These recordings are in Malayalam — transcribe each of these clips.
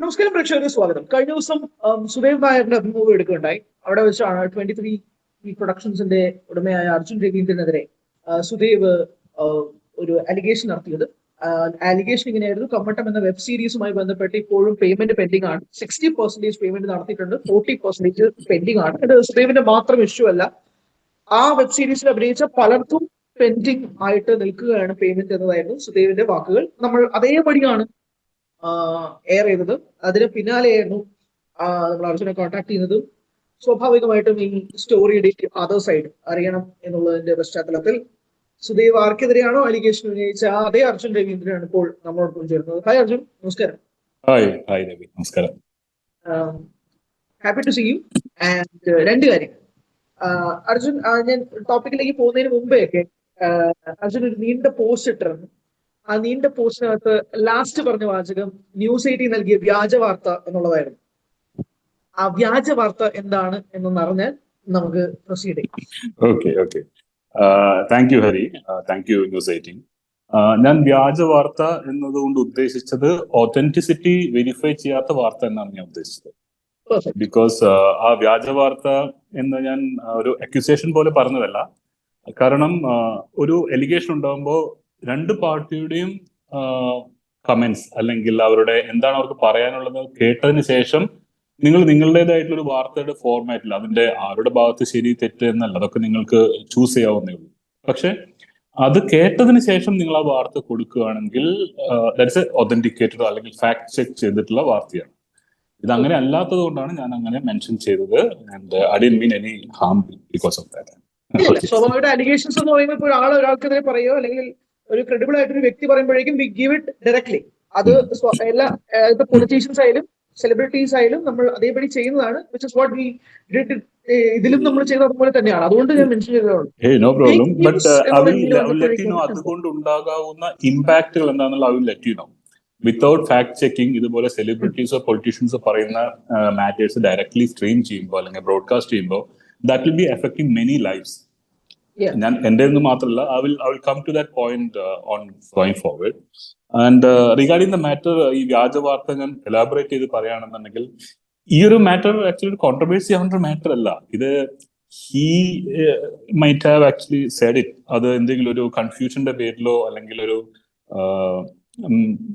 നമസ്കാരം പ്രേക്ഷകർക്ക് സ്വാഗതം. കഴിഞ്ഞ ദിവസം സുദേവ് നായരുടെ അഭിമുഖം എടുക്കുകയുണ്ടായി. അവിടെ വെച്ചാണ് 23 പ്രൊഡക്ഷൻസിന്റെ ഉടമയായ അർജുൻ രവീന്ദ്രനെതിരെ സുദേവ് ഒരു അലിഗേഷൻ നടത്തിയത്. അലിഗേഷൻ ഇങ്ങനെയായിരുന്നു: കമ്മട്ടം എന്ന വെബ് സീരീസുമായി ബന്ധപ്പെട്ട് ഇപ്പോഴും പേയ്മെന്റ് പെൻഡിംഗ് ആണ്. 60% പേയ്മെന്റ് നടത്തിയിട്ടുണ്ട്, 40% പെൻഡിംഗ് ആണ്. ഇത് സുദേവിന്റെ മാത്രം ഇഷ്യൂ അല്ല. ആ വെബ് സീരീസിൽ അഭിനയിച്ച പലർക്കും പെൻഡിംഗ് ആയിട്ട് നിൽക്കുകയാണ് പേയ്മെന്റ് എന്നതായിരുന്നു സുദേവിന്റെ വാക്കുകൾ. നമ്മൾ അതേപടിയാണ് എയർ ചെയ്തത്. അതിന് പിന്നാലെയായിരുന്നു നമ്മൾ അർജുനെ കോൺടാക്ട് ചെയ്യുന്നതും. സ്വാഭാവികമായിട്ടും ഈ സ്റ്റോറിയുടെ അതർ സൈഡ് അറിയണം എന്നുള്ളതിന്റെ പശ്ചാത്തലത്തിൽ സുദേവ് ആർക്കെതിരെയാണോ അലിഗേഷൻ ഉന്നയിച്ച അതേ അർജുൻ രവീന്ദ്രനാണ് ഇപ്പോൾ നമ്മളോടൊപ്പം ചേർന്നത്. ഹായ് അർജുൻ, നമസ്കാരം. ഹായ് രവി, നമസ്കാരം. Happy to see you. And രണ്ട് കാര്യം അർജുൻ, ഞാൻ ടോപ്പിക്കിലേക്ക് പോകുന്നതിന് മുമ്പേ ഒക്കെ അർജുൻ ഒരു നീണ്ട പോസ്റ്റ് ഇട്ടിരുന്നു. ആ നീണ്ട പോസ്റ്റിനകത്ത് ലാസ്റ്റ് പറഞ്ഞ വാചകം ന്യൂസ് 18 നൽകിയ വ്യാജ വാർത്ത എന്നുള്ളതായിരുന്നു. ആ വ്യാജ വാർത്ത എന്താണ് എന്നൊന്ന് അറിഞ്ഞാൽ നമുക്ക് പ്രൊസീഡ് ചെയ്യാം. Thank you Hari, thank you news 18. ഞാൻ വ്യാജ വാർത്ത എന്നതുകൊണ്ട് ഉദ്ദേശിച്ചത് ഒതന്റിസിറ്റി വെരിഫൈ ചെയ്യാത്ത വാർത്ത എന്നാണ് ഞാൻ ഉദ്ദേശിച്ചത്. ബിക്കോസ് ആ വ്യാജ വാർത്ത എന്ന് ഞാൻ ഒരു അക്യൂസേഷൻ പോലെ പറഞ്ഞതല്ല. കാരണം ഒരു എലിഗേഷൻ ഉണ്ടാകുമ്പോൾ രണ്ട് പാർട്ടിയുടെയും കമന്റ്സ് അല്ലെങ്കിൽ അവരുടെ എന്താണ് അവർക്ക് പറയാനുള്ളത് കേട്ടതിന് ശേഷം നിങ്ങൾ നിങ്ങളുടേതായിട്ടുള്ള ഒരു വാർത്തയുടെ ഫോർമാറ്റിൽ അതിന്റെ ആരുടെ ഭാഗത്ത് ശരി തെറ്റ് എന്നല്ല, അതൊക്കെ നിങ്ങൾക്ക് ചൂസ് ചെയ്യാവുന്നേ ഉള്ളൂ. പക്ഷെ അത് കേട്ടതിന് ശേഷം നിങ്ങൾ ആ വാർത്ത കൊടുക്കുകയാണെങ്കിൽ ദാറ്റ്സ് ഒതന്റിക്കേറ്റഡ് അല്ലെങ്കിൽ ഫാക്ട് ചെക്ക് ചെയ്തിട്ടുള്ള വാർത്തയാണ്. ഇത് അങ്ങനെ അല്ലാത്തത് കൊണ്ടാണ് ഞാൻ അങ്ങനെ മെൻഷൻ ചെയ്തത്. And I didn't mean any harm because of that. സ്വാഭാവികമായിട്ട് അലിഗേഷൻസ് എന്ന് പറയുമ്പോൾ ഇപ്പോൾ ഒരാൾക്കെതിരെ പറയുകയോ അല്ലെങ്കിൽ ഒരു ക്രെഡിബിൾ ആയിട്ടൊരു വ്യക്തി പറയുമ്പോഴേക്കും വി ഗിവ് ഇറ്റ് ഡയറക്ട്ലി. അത് എല്ലാ പൊളിറ്റീഷ്യൻസ് ആയാലും സെലിബ്രിറ്റീസ് ആയാലും നമ്മൾ അതേപടി ചെയ്യുന്നതാണ്. which is what we did. ഇതിലും നമ്മൾ ചെയ്തത് അതുപോലെ തന്നെയാണ്. അതുകൊണ്ട് ഞാൻ മെൻഷൻ ചെയ്തതാണ്. No problem. ബട്ട് അതുകൊണ്ട് ഉണ്ടാകാവുന്ന ഇമ്പാക്റ്റുകൾ എന്താണെന്നുള്ള I will let you know. Without fact checking ഇതുപോലെ സെലിബ്രിറ്റീസോ പൊളിറ്റീഷ്യൻസോ പറയുന്ന മാറ്റേഴ്സ് ഡയറക്ട്ലി സ്ട്രീം ചെയ്യുമ്പോൾ അല്ലെങ്കിൽ ബ്രോഡ്കാസ്റ്റ് ചെയ്യുമ്പോൾ that will be affecting many lives. ഞാൻ എൻ്റെ ഒന്നും മാത്രമല്ല, I will come to that point on going forward. And regarding the matter, ഈ വ്യാജ വാർത്ത ഞാൻ എലാബറേറ്റ് ചെയ്ത് പറയുകയാണെന്നുണ്ടെങ്കിൽ ഈ ഒരു മാറ്റർ ആക്ച്വലി ഒരു കോൺട്രവേഴ്സി ആവേണ്ട മാറ്റർ അല്ല. ഇത് he might have actually said it. അത് എന്തെങ്കിലും ഒരു കൺഫ്യൂഷന്റെ പേരിലോ അല്ലെങ്കിൽ ഒരു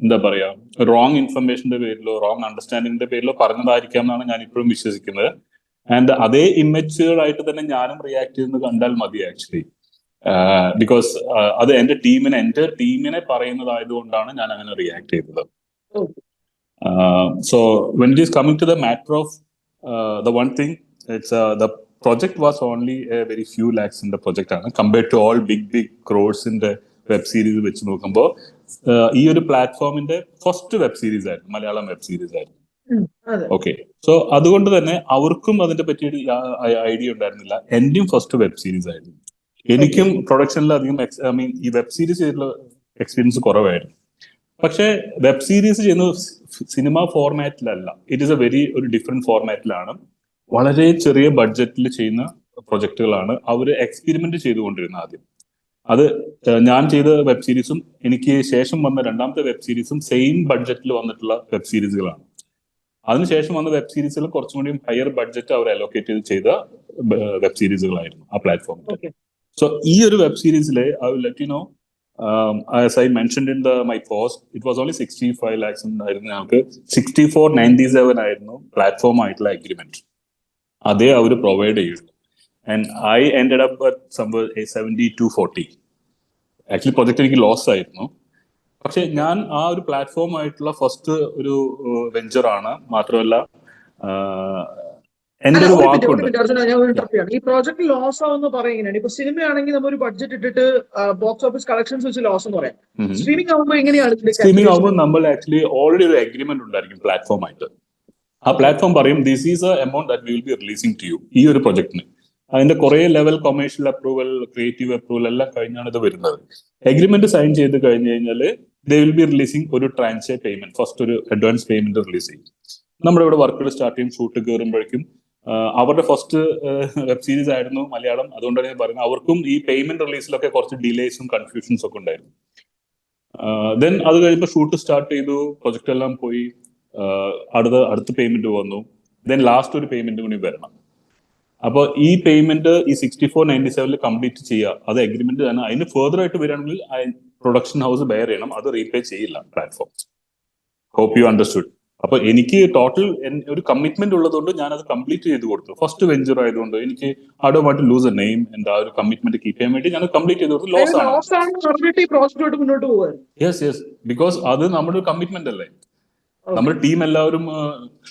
എന്താ പറയാ റോങ് ഇൻഫർമേഷന്റെ പേരിലോ റോങ് അണ്ടർസ്റ്റാൻഡിങ്ങിന്റെ പേരിലോ പറഞ്ഞതായിരിക്കാം എന്നാണ് ഞാൻ ഇപ്പോഴും വിശ്വസിക്കുന്നത്. ആൻഡ് അതേ ഇമ്മച്യൂർഡ് ആയിട്ട് തന്നെ ഞാനും റിയാക്ട് ചെയ്യുന്നത് കണ്ടാൽ മതി ആക്ച്വലി. ബിക്കോസ് അത് എന്റെ ടീമിനെ പറയുന്നതായതുകൊണ്ടാണ് ഞാൻ അങ്ങനെ റിയാക്ട് ചെയ്തത്. So when it is coming to the matter of the one thing, it's the project was only a very few lakhs in the project ആണ് കമ്പയർഡ് ടു ഓൾ ബിഗ് ക്രോഡ്സിന്റെ വെബ് സീരീസ് വെച്ച് നോക്കുമ്പോൾ ഈ ഒരു പ്ലാറ്റ്ഫോമിന്റെ ഫസ്റ്റ് വെബ് സീരീസ് ആയിരുന്നു, മലയാളം വെബ് സീരീസ് ആയിരുന്നു. ഓക്കെ, സോ അതുകൊണ്ട് തന്നെ അവർക്കും അതിന്റെ പറ്റിയൊരു ഐഡിയ ഉണ്ടായിരുന്നില്ല. എന്റെയും ഫസ്റ്റ് വെബ് സീരീസ് ആയിരുന്നു. എനിക്കും പ്രൊഡക്ഷനിൽ അധികം ഈ വെബ് സീരീസ് ചെയ്തിട്ടുള്ള എക്സ്പീരിയൻസ് കുറവായിരുന്നു. പക്ഷെ വെബ് സീരീസ് ചെയ്യുന്നത് സിനിമ ഫോർമാറ്റിലല്ല, ഇറ്റ് ഈസ് ഒരു ഡിഫറെന്റ് ഫോർമാറ്റിലാണ്. വളരെ ചെറിയ ബഡ്ജറ്റിൽ ചെയ്യുന്ന പ്രൊജക്ടുകളാണ് അവർ എക്സ്പെരിമെന്റ് ചെയ്തുകൊണ്ടിരുന്നത് ആദ്യം. അത് ഞാൻ ചെയ്ത വെബ് സീരീസും എനിക്ക് ശേഷം വന്ന രണ്ടാമത്തെ വെബ് സീരീസും സെയിം ബഡ്ജറ്റിൽ വന്നിട്ടുള്ള വെബ് സീരീസുകളാണ്. അതിനുശേഷം വന്ന വെബ് സീരീസുകൾ കുറച്ചും കൂടി ഹയർ ബഡ്ജറ്റ് അവർ അലോക്കേറ്റ് ചെയ്ത വെബ് സീരീസുകളായിരുന്നു ആ പ്ലാറ്റ്ഫോമിൽ. സോ ഈ ഒരു വെബ് സീരീസിലെ I will let you know, as I mentioned in my post, it was only 65 lakhs ആയിരുന്നു. ഞങ്ങൾക്ക് 6497 ആയിരുന്നു പ്ലാറ്റ്ഫോം ആയിട്ടുള്ള അഗ്രിമെന്റ്. അതേ അവർ പ്രൊവൈഡ് ചെയ്യുള്ളൂ. And I ended up at somewhere 7240. Actually project എനിക്ക് ലോസ് ആയിരുന്നു. പക്ഷെ ഞാൻ ആ ഒരു പ്ലാറ്റ്ഫോം ആയിട്ടുള്ള ഫസ്റ്റ് ഒരു വെഞ്ചർ ആണ്. മാത്രമല്ല എന്റെ ഒരു വാക്കുണ്ട്, ഈ പ്രോജക്ട് ലോസ് ആവുന്ന പറയുന്നത് ഇപ്പൊ സിനിമയാണെങ്കിൽ നമ്മൾ ഒരു ബഡ്ജറ്റ് ഇട്ടിട്ട് ബോക്സ് ഓഫീസ് കളക്ഷൻസ് വെച്ച് ലോസ് എന്ന് പറയാം. സ്ട്രീമിംഗ് ആവുമ്പോൾ എങ്ങനെയാണ്? സ്ട്രീമിംഗ് ആവുമ്പോൾ നമ്മൾ ആക്ച്വലി ഓൾറെഡി ഒരു അഗ്രിമെന്റ് ഉണ്ടായിരിക്കും പ്ലാറ്റ്ഫോം ആയിട്ട്. ആ പ്ലാറ്റ്ഫോം പറയും this is a amount that we will be releasing to you. ഈ ഒരു പ്രൊജക്ടിന് അതിന്റെ കുറെ level commercial approval, creative approval എല്ലാം കഴിഞ്ഞാണ് ഇത് വരുന്നത്. അഗ്രിമെന്റ് സൈൻ ചെയ്ത് കഴിഞ്ഞ് കഴിഞ്ഞാൽ ദേ വിൽ ബി റിലീസിംഗ് ഒരു ട്രാൻഷേ പേയ്മെന്റ്, ഫസ്റ്റ് ഒരു അഡ്വാൻസ് പേയ്മെന്റ് റിലീസ് ചെയ്യും. നമ്മുടെ ഇവിടെ വർക്കുകൾ സ്റ്റാർട്ട് ചെയ്യും, ഷൂട്ട് കയറുമ്പോഴേക്കും അവരുടെ ഫസ്റ്റ് വെബ് സീരീസ് ആയിരുന്നു മലയാളം. അതുകൊണ്ടാണ് ഞാൻ പറയുന്നത് അവർക്കും ഈ പേയ്മെന്റ് റിലീസിലൊക്കെ കുറച്ച് ഡിലേസും കൺഫ്യൂഷൻസ് ഒക്കെ ഉണ്ടായിരുന്നു. ദെൻ അത് കഴിയുമ്പോൾ ഷൂട്ട് സ്റ്റാർട്ട് ചെയ്തു, പ്രൊജക്ട് എല്ലാം പോയി. അടുത്ത പേയ്മെന്റ് വന്നു, ദെൻ ലാസ്റ്റ് ഒരു പേയ്മെന്റ് കൂടി വരണം. അപ്പോൾ ഈ പേയ്മെന്റ് ഈ 6497 കംപ്ലീറ്റ് ചെയ്യുക, അത് അഗ്രിമെന്റ് തന്നെ. അതിന് ഫെർദർ ആയിട്ട് വരികയാണെങ്കിൽ പ്രൊഡക്ഷൻ ഹൗസ് ബെയർ ചെയ്യണം, അത് റീപേ ചെയ്യില്ല പ്ലാറ്റ്ഫോം. Hope you understood. അപ്പൊ എനിക്ക് ടോട്ടൽ ഒരു കമ്മിറ്റ്മെന്റ് ഉള്ളതുകൊണ്ട് ഞാൻ അത് കംപ്ലീറ്റ് ചെയ്ത് കൊടുത്തു. ഫസ്റ്റ് വെഞ്ചർ ആയതുകൊണ്ട് എനിക്ക് I don't want to lose a name, എന്റെ ആ ഒരു കമ്മിറ്റ്മെന്റ് കീപ്പ് ചെയ്യാൻ വേണ്ടി ഞാൻ കംപ്ലീറ്റ് ചെയ്ത് കൊടുത്തു. ലോസ് ആണ്. യെസ്, ബിക്കോസ് അത് നമ്മുടെ ഒരു കമ്മിറ്റ്മെന്റ് അല്ലേ. നമ്മുടെ ടീം എല്ലാവരും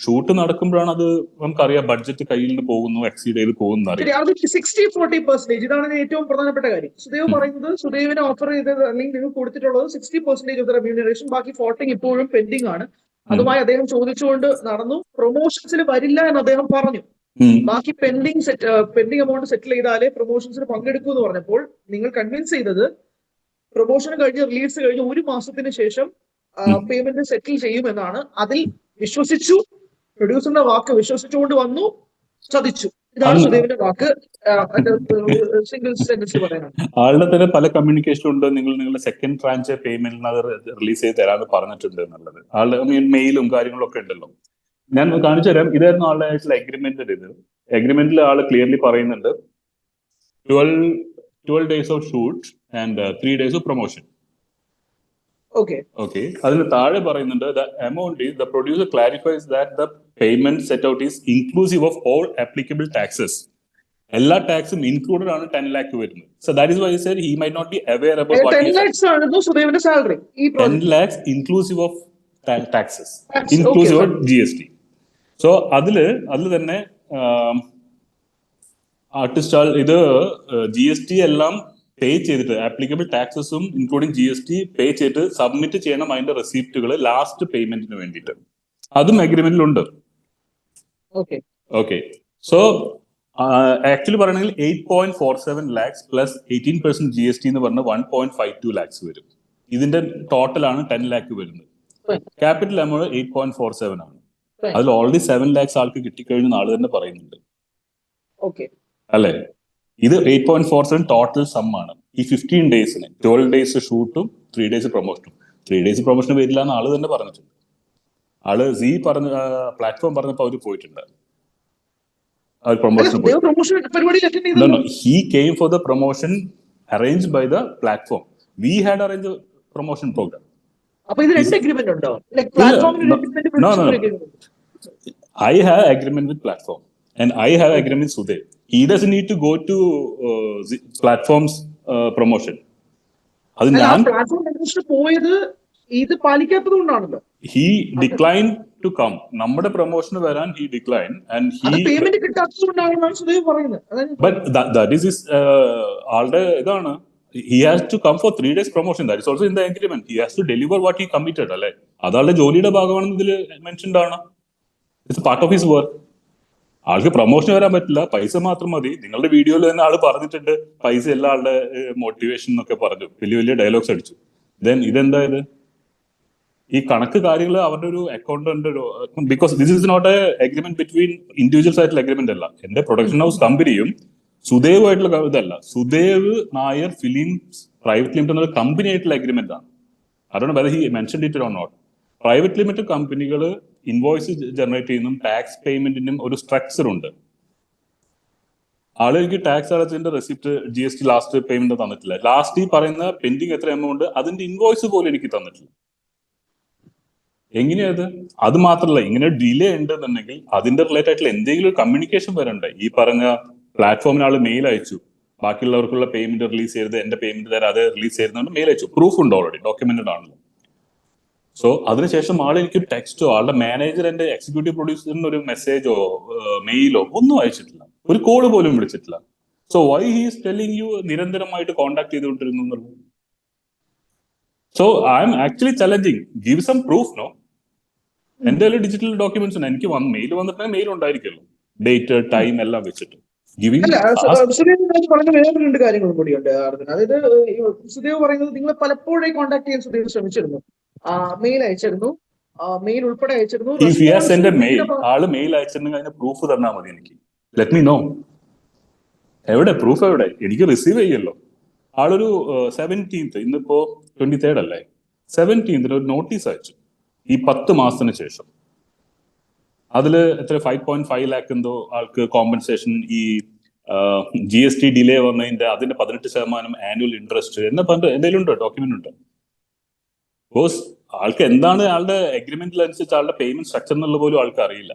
ഷൂട്ട് നടക്കുമ്പോഴാണ് അത് നമുക്കറിയാം, ബഡ്ജറ്റ് കയ്യിൽ നിന്ന് പോകുന്നു, എക്സീഡ് ചെയ്ത് പോകുന്നു. 60-40%. ഇതാണ് ഏറ്റവും പ്രധാനപ്പെട്ട കാര്യം. സുദേവ് പറയുന്നത്, സുദേവിന് ഓഫർ ചെയ്തത് അല്ലെങ്കിൽ നിങ്ങൾ കൊടുത്തിട്ടുള്ളത് 60% ഓഫ് ദ റെമ്യൂണറേഷൻ, ബാക്കി 40 ഇപ്പോഴും പെൻഡിങ് ആണ്. അതുമായി അദ്ദേഹം ചോദിച്ചുകൊണ്ട് നടന്നു. പ്രൊമോഷൻസിൽ വരില്ല എന്ന് അദ്ദേഹം പറഞ്ഞു. ബാക്കി പെൻഡിങ് എമൗണ്ട് സെറ്റിൽ ചെയ്താലേ പ്രൊമോഷൻസിൽ പങ്കെടുക്കൂ എന്ന് പറഞ്ഞപ്പോൾ നിങ്ങൾ കൺവിൻസ് ചെയ്തത് പ്രൊമോഷൻ കഴിഞ്ഞ് റിലീസ് കഴിഞ്ഞ് 1 മാസത്തിന് ശേഷം പേയ്മെന്റ് സെറ്റിൽ ചെയ്യുമെന്നാണ്. അതിൽ വിശ്വസിച്ചു, പ്രൊഡ്യൂസറിന്റെ വാക്ക് വിശ്വസിച്ചുകൊണ്ട് വന്നു, ചതിച്ചു. ഇതാണ് സുദേവിന്റെ വാക്ക്. സിംഗിൾ സെന്റൻസ് പറയാനാണ്. ആളുടെ തന്നെ പല കമ്മ്യൂണിക്കേഷൻ ഉണ്ട്. നിങ്ങളുടെ സെക്കൻഡ് ട്രാൻച്ച് പേയ്മെന്റിന് അത് റിലീസ് ചെയ്ത് തരാമെന്ന് പറഞ്ഞിട്ടുണ്ട് എന്നുള്ളത്. ആളുടെ മെയിലും കാര്യങ്ങളും ഒക്കെ ഉണ്ടല്ലോ. ഞാൻ കാണിച്ചു തരാം. ഇതായിരുന്നു ആളുടെ ആയിട്ടുള്ള അഗ്രിമെന്റ്. ഇത് അഗ്രിമെന്റിൽ ആള് ക്ലിയർലി പറയുന്നുണ്ട് 12 days of shoot and 3 days of promotion. Okay. അതിന് താഴെ പറയുന്നുണ്ട് the amount is, the producer clarifies that the payment set out is inclusive of all applicable taxes. എല്ലാ ടാക്സും ഇൻക്ലൂഡഡ് ആണ് 10 lakh വരുന്നത്. So that is why he said he might not be aware about what 10 lakhs ആണ് സുദേവിന്റെ salary. 10 lakhs inclusive of taxes, inclusive of GST. So അതില് തന്നെ ആർട്ടിസ്റ്റ് ഇത് GST എല്ലാം പേ ചെയ്തിട്ട്, ആപ്ലിക്കബിൾ ടാക്സസും ഇൻക്ലൂഡിംഗ് GST പേ ചെയ്തിട്ട് സബ്മിറ്റ് ചെയ്യണം അതിന്റെ റെസിപ്റ്റുകൾ ലാസ്റ്റ് പേയ്മെന്റിന് വേണ്ടിയിട്ട്. അതും അഗ്രിമെന്റിലുണ്ട്. ഓക്കെ. സോ ആക്ച്വലി പറയണമെങ്കിൽ 8.47 lakhs പ്ലസ് 18% GST എന്ന് പറഞ്ഞ 1.52 lakhs വരും. ഇതിന്റെ ടോട്ടലാണ് 10 lakh വരുന്നത്. ക്യാപിറ്റൽ എമൗണ്ട് 8.47 ആണ്. അതിൽ ഓൾറെഡി 7 lakhs ആൾക്ക് കിട്ടിക്കഴിഞ്ഞ ആള് തന്നെ പറയുന്നുണ്ട്. അല്ലെ? ഇത് 8.47 ടോട്ടൽ സം ആണ്. ഈ 15 daysന് 12 days ഷൂട്ടും 3 days പ്രൊമോഷനും. 3 days പ്രൊമോഷൻ വരില്ല എന്ന് ആള് തന്നെ പറഞ്ഞിട്ടുണ്ട്. ആള് പ്ലാറ്റ്ഫോം പറഞ്ഞപ്പോ അവര് പോയിട്ടുണ്ട്. He came for the promotion arranged by the platform. We had arranged a promotion program. No. I have agreement with platform and I have agreement with Sudev. He doesn't need to go to platform's promotion. He declined to come. നമ്മുടെ പ്രൊമോഷൻ വരാൻ he declined and he payment കിട്ടാത്തതുകൊണ്ടാണ് സുദേവ് പറയുന്നത്. But that is his ആളുടെ ഇതാണ്. He has to come for 3 days promotion. That is also in the agreement. He has to deliver what he committed. അല്ലെ? അതാളുടെ ജോലിയുടെ ഭാഗമാണെന്ന് ഇതിൽ മെൻഷൻഡ് ആണ്. It's part of his work. ആൾക്ക് പ്രൊമോഷൻ വരാൻ പറ്റില്ല, പൈസ മാത്രം മതി. നിങ്ങളുടെ വീഡിയോയിൽ തന്നെ ആള് പറഞ്ഞിട്ടുണ്ട് പൈസ എല്ലാ ആളുടെ മോട്ടിവേഷൻ എന്നൊക്കെ പറഞ്ഞു, വലിയ ഡയലോഗ്സ് അടിച്ചു. ദെൻ ഇതെന്താ ഇത്? ഈ കണക്ക് കാര്യങ്ങൾ അവരുടെ ഒരു account, because this is not a agreement between individuals ആയിട്ടുള്ള അഗ്രിമെന്റ് അല്ല. എന്റെ പ്രൊഡക്ഷൻ ഹൗസ് കമ്പനിയും സുദേവ് ആയിട്ടുള്ള ഇതല്ല. Sudev Nair films private limited എന്ന കമ്പനി ആയിട്ടുള്ള അഗ്രിമെന്റ് ആണ്. അതുകൊണ്ട് whether he mentioned it or not. Private limited കമ്പനികൾ ഇൻവോയ്സ് ജനറേറ്റ് ചെയ്യുന്നതും ടാക്സ് പേയ്മെന്റിനും ഒരു സ്ട്രക്ചർ ഉണ്ട്. ആളുകൾക്ക് ടാക്സ് അടച്ചതിന്റെ റെസിപ്റ്റ് GST ലാസ്റ്റ് പേയ്മെന്റ് തന്നിട്ടില്ല. ലാസ്റ്റ് ഈ പറയുന്ന പെൻഡിങ് എത്ര എമൗണ്ട് അതിന്റെ ഇൻവോയ്സ് പോലും എനിക്ക് തന്നിട്ടില്ല. എങ്ങനെയത്? അത് മാത്രമല്ല, ഇങ്ങനെ ഡിലേ ഉണ്ടെന്നുണ്ടെങ്കിൽ അതിന്റെ റിലേറ്റഡ് ആയിട്ടുള്ള എന്തെങ്കിലും ഒരു കമ്മ്യൂണിക്കേഷൻ വരണ്ടേ. ഈ പറഞ്ഞ പ്ലാറ്റ്ഫോമിന് ആള് മെയിൽ അയച്ചു, ബാക്കിയുള്ളവർക്കുള്ള പേയ്മെന്റ് റിലീസ് ചെയ്ത് എന്റെ പേയ്മെന്റ് തരാം അത് റിലീസ് ചെയ്യുന്നതുകൊണ്ട് മെയിൽ അയച്ചു. പ്രൂഫ് ഉണ്ട്, ഓൾറെഡി ഡോക്യുമെന്റഡ് ആണല്ലോ. സോ അതിനുശേഷം ആൾ എനിക്കൊരു ടെക്സ്റ്റോ ആളുടെ മാനേജർ എന്റെ എക്സിക്യൂട്ടീവ് പ്രൊഡ്യൂസറിന് ഒരു മെസ്സേജോ മെയിലോ ഒന്നും അയച്ചിട്ടില്ല, ഒരു കോള് പോലും വിളിച്ചിട്ടില്ല. So why he's telling you നിരന്തരമായിട്ട് കോണ്ടാക്ട് ചെയ്തുകൊണ്ടിരുന്നു എന്നുള്ളത്. So I'm actually challenging, give some proof. No, എന്റെ ഡിജിറ്റൽ ഡോക്യുമെന്റ്സ് ഉണ്ട്. എനിക്ക് മെയിൽ വന്നിട്ടുണ്ടെങ്കിൽ മെയിൽ ഉണ്ടായിരിക്കുമല്ലോ, ഡേറ്റ് ടൈം എല്ലാം വെച്ചിട്ട്. പറഞ്ഞ വേറെ 2 കാര്യങ്ങളും കൂടിയുണ്ട്. അതായത് സുദേവ് പറയുന്നത് നിങ്ങൾ പലപ്പോഴായി കോൺടാക്ട് ചെയ്യാൻ സുദേവ് ശ്രമിച്ചിരുന്നു, മെയിൽ അയച്ചിരുന്നു, മെയിൽ ഉൾപ്പെടെ അയച്ചിരുന്നു. ആള് മെയിൽ അയച്ചിരുന്നെങ്കിൽ അതിന് പ്രൂഫ് തന്നാൽ മതി എനിക്ക്. Let me know. എവിടെ പ്രൂഫ്? എവിടെ? എനിക്ക് റിസീവ് ചെയ്യല്ലോ. ആളൊരു 17th, ഇന്നിപ്പോ 23rd അല്ലേ, 17th ഒരു നോട്ടീസ് അയച്ചു. ഈ 10 മാസത്തിന് ശേഷം അതിൽ എത്ര 5.5 lakh എന്തോ ആൾക്ക് കോമ്പൻസേഷൻ, ഈ GST ഡിലേ വന്നതിന്റെ അതിന്റെ 18% ആനുവൽ ഇൻട്രസ്റ്റ് എന്ന് പറഞ്ഞിട്ട് എന്തെങ്കിലും ഉണ്ടോ, ഡോക്യുമെന്റ് ഉണ്ടോ? ബിക്കോസ് ആൾക്ക് എന്താണ് ആളുടെ എഗ്രിമെന്റിൽ അനുസരിച്ച് ആളുടെ പേയ്മെന്റ് സ്ട്രക്ചർ എന്നുള്ള പോലും ആൾക്ക് അറിയില്ല.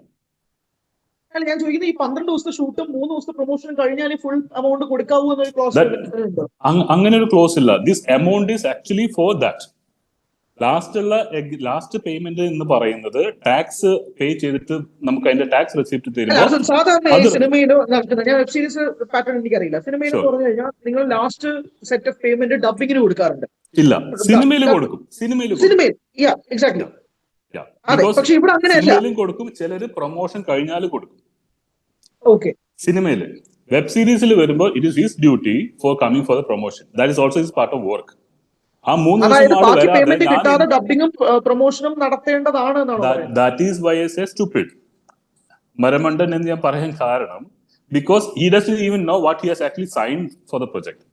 അല്ല, ഞാൻ ചോദിക്കുന്നത് ഈ 12 ദിവസത്തെ ഷൂട്ടും 3 ദിവസത്തെ പ്രൊമോഷനും കഴിഞ്ഞാൽ ഫുൾ എമൗണ്ട് കൊടുക്കാവൂ എന്നൊരു ക്ലോസ് ഉണ്ടോ? അങ്ങനെ ഒരു ക്ലോസ് ഇല്ല. This amount is actually for that. Last payment എന്ന് പറയുന്നത് ടാക്സ് പേ ചെയ്തിട്ട് നമുക്ക് അതിന്റെ ടാക്സ് റെസിപ്റ്റ് തരുമ്പോൾ, സാധാരണ സിനിമയിലോ നടക്കുന്നത്, ഞാൻ വെബ് സീരീസ് പാറ്റേൺ എനിക്കറിയില്ല, സിനിമയിലോ പറഞ്ഞു കഴിഞ്ഞാൽ നിങ്ങൾ ലാസ്റ്റ് സെറ്റ് ഓഫ് പേയ്മെന്റ് ഡബിങ്ങിന് കൊടുക്കാറുണ്ട്. ഇല്ല, സിനിമയിൽ കൊടുക്കും. സിനിമയിൽ എക്സാക്ട്ലി. പക്ഷെ ഇവിടെ അങ്ങനെയല്ല, കൊടുക്കും. ചിലര് പ്രൊമോഷൻ കഴിഞ്ഞാൽ കൊടുക്കും. ഓക്കെ. സിനിമയില്, വെബ് സീരീസിൽ വരുമ്പോൾ it is his duty for coming for the promotion. That is also his part of work. ആ 3 ദിവസം പേയ്മെന്റ് കിട്ടാതെ ഡബിങ്ങും പ്രൊമോഷനും നടത്തേണ്ടതാണ് എന്നാണ്. That is why I say stupid, മരമണ്ടൻ എന്ന് ഞാൻ പറയാൻ കാരണം, because he doesn't even know what he has actually signed for the project.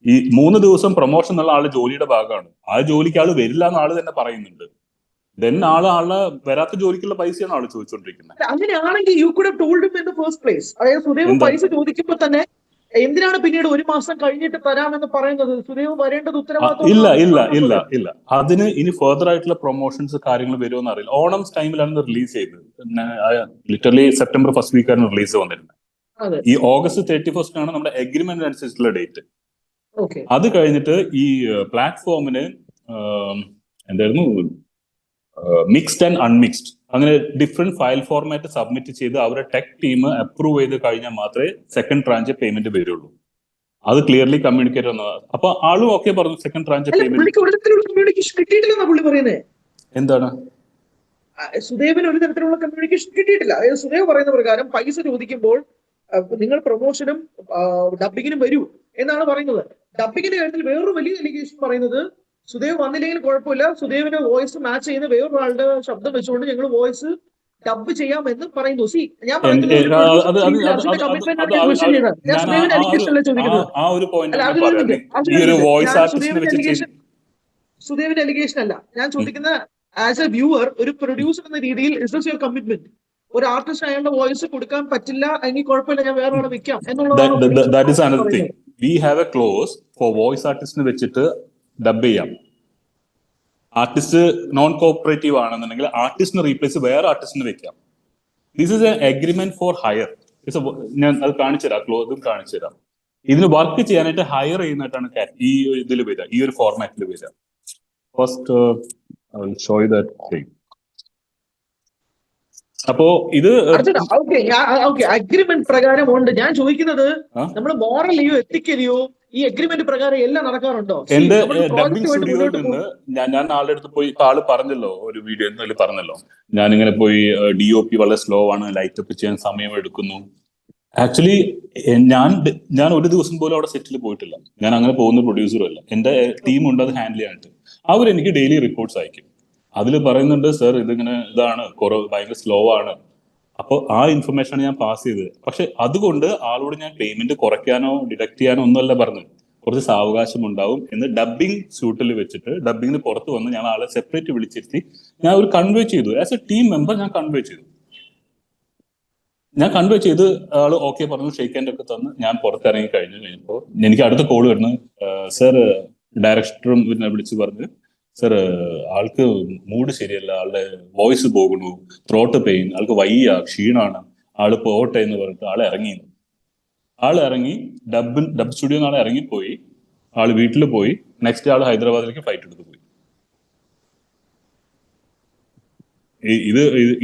ഈ 3 ദിവസം പ്രൊമോഷൻ എന്നുള്ള ആള് ജോലിയുടെ ഭാഗമാണ്. ആ ജോലിക്ക് ആള് വരില്ല എന്ന് ആള് തന്നെ പറയുന്നുണ്ട്. ദെൻ ആള് വരാത്ത ജോലിക്കുള്ള പൈസയാണ് ആള് ചോദിച്ചോണ്ടിരിക്കുന്നത്. അങ്ങനെയാണെങ്കിൽ you could have told him in the first place. അതായത് സുദേവ് പൈസ ചോദിക്കുമ്പോൾ തന്നെ എന്തിനാണ് പിന്നീട് 1 മാസം കഴിഞ്ഞിട്ട് തരാമെന്ന് പറയുന്നത്? സുദേവ് വരേണ്ടത് ഉത്തരവാദിത്വം. ഇല്ല. അതിന് ഇനി ഫർദർ ആയിട്ടുള്ള പ്രൊമോഷൻസ് കാര്യങ്ങൾ വരുമെന്ന് അറിയില്ല. ഓണം ടൈമിലാണ് റിലീസ് ചെയ്തത്. ലിറ്ററലി സെപ്റ്റംബർ ഫസ്റ്റ് വീക്കാണ് റിലീസ് വന്നിരുന്നത്. ഈ ഓഗസ്റ്റ് 31 ആണ് നമ്മുടെ എഗ്രിമെന്റ് അനുസരിച്ചുള്ള ഡേറ്റ്. അത് കഴിഞ്ഞിട്ട് ഈ പ്ലാറ്റ്ഫോമിന് എന്തായിരുന്നു, മിക്സ്ഡ് ആൻഡ് അൺമിക്സ്ഡ്, അങ്ങനെ ഡിഫറെന്റ് ഫയൽ ഫോർമാറ്റ് സബ്മിറ്റ് ചെയ്ത് അവരുടെ ടെക് ടീം അപ്രൂവ് ചെയ്ത് കഴിഞ്ഞാൽ മാത്രമേ സെക്കൻഡ് ട്രാഞ്ച് പേയ്മെന്റ് വരുള്ളൂ. അത് ക്ലിയർലി കമ്മ്യൂണിക്കേറ്റ് വന്നത്. അപ്പൊ ആളും ഓക്കെ പറഞ്ഞു സെക്കൻഡ് ട്രാഞ്ച് പേയ്മെന്റ് കിട്ടിയിട്ടില്ല. എന്താണ് സുദേവിന് ഒരു തരത്തിലുള്ള കമ്മ്യൂണിക്കേഷൻ കിട്ടിയിട്ടില്ല. അതായത് സുദേവ് പറയുന്ന പ്രകാരം പൈസ ചോദിക്കുമ്പോൾ നിങ്ങൾ പ്രൊമോഷനും ഡബിങ്ങിനും വരൂ എന്നാണ് പറയുന്നത്. ഡബിങ്ങിന്റെ കാര്യത്തിൽ വേറൊരു വലിയ അലിഗേഷൻ പറയുന്നത്, സുദേവ് വന്നില്ലെങ്കിൽ കുഴപ്പമില്ല, സുദേവിന്റെ വോയിസ് മാച്ച് ചെയ്യുന്ന വേറൊരാളുടെ ശബ്ദം വെച്ചുകൊണ്ട് ഞങ്ങൾ വോയിസ് ഡബ് ചെയ്യാം എന്ന് പറയുന്നു. സി, ഞാൻ സുദേവിന്റെ അലിഗേഷൻ അല്ല ഞാൻ ചോദിക്കുന്ന. ആസ് എ വ്യൂവർ, ഒരു പ്രൊഡ്യൂസർ എന്ന രീതിയിൽ ഇസ് ദിസ് യുവർ കമ്മിറ്റ്മെന്റ്? ഒരു ആർട്ടിസ്റ്റ് അയാളുടെ വോയിസ് കൊടുക്കാൻ പറ്റില്ല എങ്കിൽ കുഴപ്പമില്ല, ഞാൻ വേറെ ആളെ വെക്കാം എന്നുള്ളതാണ്. We have a clause for voice artist വെച്ചിട്ട് ഡബ് ചെയ്യാം. ആർട്ടിസ്റ്റ് നോൺ കോപ്പറേറ്റീവ് ആണെന്നുണ്ടെങ്കിൽ ആർട്ടിസ്റ്റിനെ റീപ്ലേസ് വേറെ ആർട്ടിസ്റ്റിന് വെക്കാം. This is A agreement four higher. ഞാൻ അത് കാണിച്ചു തരാം, ക്ലോസും കാണിച്ചു തരാം. ഇതിന് വർക്ക് ചെയ്യാനായിട്ട് ഹയർ ചെയ്യുന്നതായിട്ടാണ് ഈ ഇതിൽ വരിക, ഈ ഒരു ഫോർമാറ്റിൽ വരിക. First show you that thing. അപ്പോ ഇത് അഗ്രിമെന്റ് പ്രകാരം ഉണ്ട്. ഞാൻ ചോദിക്കുന്നത്, നമ്മൾ മോറലിയോ എത്തിക്കലിയോ ഈ അഗ്രിമെന്റ് പ്രകാരം എല്ലാം നടക്കാറുണ്ടോ? എന്റെ ഡബിംഗ് സ്റ്റുഡിയോയിൽ നിന്ന് ഞാൻ ആളുടെ അടുത്ത് പോയി, ഇപ്പൊ ആള് പറഞ്ഞല്ലോ, ഒരു വീഡിയോ എന്തായാലും പറഞ്ഞല്ലോ, ഞാനിങ്ങനെ പോയി DOP വളരെ സ്ലോ ആണ്, ലൈറ്റ് അപ്പ് ചെയ്യാൻ സമയം എടുക്കുന്നു. ആക്ച്വലി ഞാൻ ഒരു ദിവസം പോലും അവിടെ സെറ്റിൽ പോയിട്ടില്ല. ഞാൻ അങ്ങനെ പോകുന്ന പ്രൊഡ്യൂസറും അല്ല. എന്റെ ടീമുണ്ട് അത് ഹാൻഡിൽ ചെയ്യാനായിട്ട്. അവരെനിക്ക് ഡെയിലി റിപ്പോർട്ട്സ് അയക്കും. അതിൽ പറയുന്നുണ്ട്, സർ ഇതിങ്ങനെ ഇതാണ്, ഭയങ്കര സ്ലോ ആണ്. അപ്പോൾ ആ ഇൻഫർമേഷൻ ഞാൻ പാസ് ചെയ്തത്. പക്ഷെ അതുകൊണ്ട് ആളോട് ഞാൻ പേയ്മെന്റ് കുറയ്ക്കാനോ ഡിഡക്ട് ചെയ്യാനോ ഒന്നുമല്ല പറഞ്ഞത്. കുറച്ച് സാവകാശം ഉണ്ടാവും എന്ന് ഡബിംഗ് സ്യൂട്ടിൽ വെച്ചിട്ട് ഡബിങ്ങിന് പുറത്ത് വന്ന് ഞാൻ ആളെ സെപ്പറേറ്റ് വിളിച്ചിരുത്തി ഞാൻ ഒരു കൺവേ ചെയ്തു. ആസ് എ ടീം മെമ്പർ ഞാൻ കൺവേ ചെയ്ത് ആള് ഓക്കെ പറഞ്ഞു, ഷേക്ക് ഹാൻഡ് ഒക്കെ തന്ന് ഞാൻ പുറത്തിറങ്ങി കഴിഞ്ഞപ്പോൾ എനിക്ക് അടുത്ത കോള് വരുന്നു. സർ, ഡയറക്ടറും പിന്നെ വിളിച്ച് പറഞ്ഞു, സർ ആൾക്ക് മൂഡ് ശരിയല്ല, ആളുടെ വോയിസ് പോകുന്നു, ത്രോട്ട് പെയിൻ, ആൾക്ക് വയ്യ, ക്ഷീണാണ്, ആള് പോട്ടെ എന്ന് പറഞ്ഞിട്ട് ആള് ഇറങ്ങി ഡബ് സ്റ്റുഡിയോ നാളെ ഇറങ്ങിപ്പോയി. ആള് വീട്ടിൽ പോയി. നെക്സ്റ്റ് ആള് ഹൈദരാബാദിലേക്ക് ഫ്ലൈറ്റ് എടുത്ത് പോയി.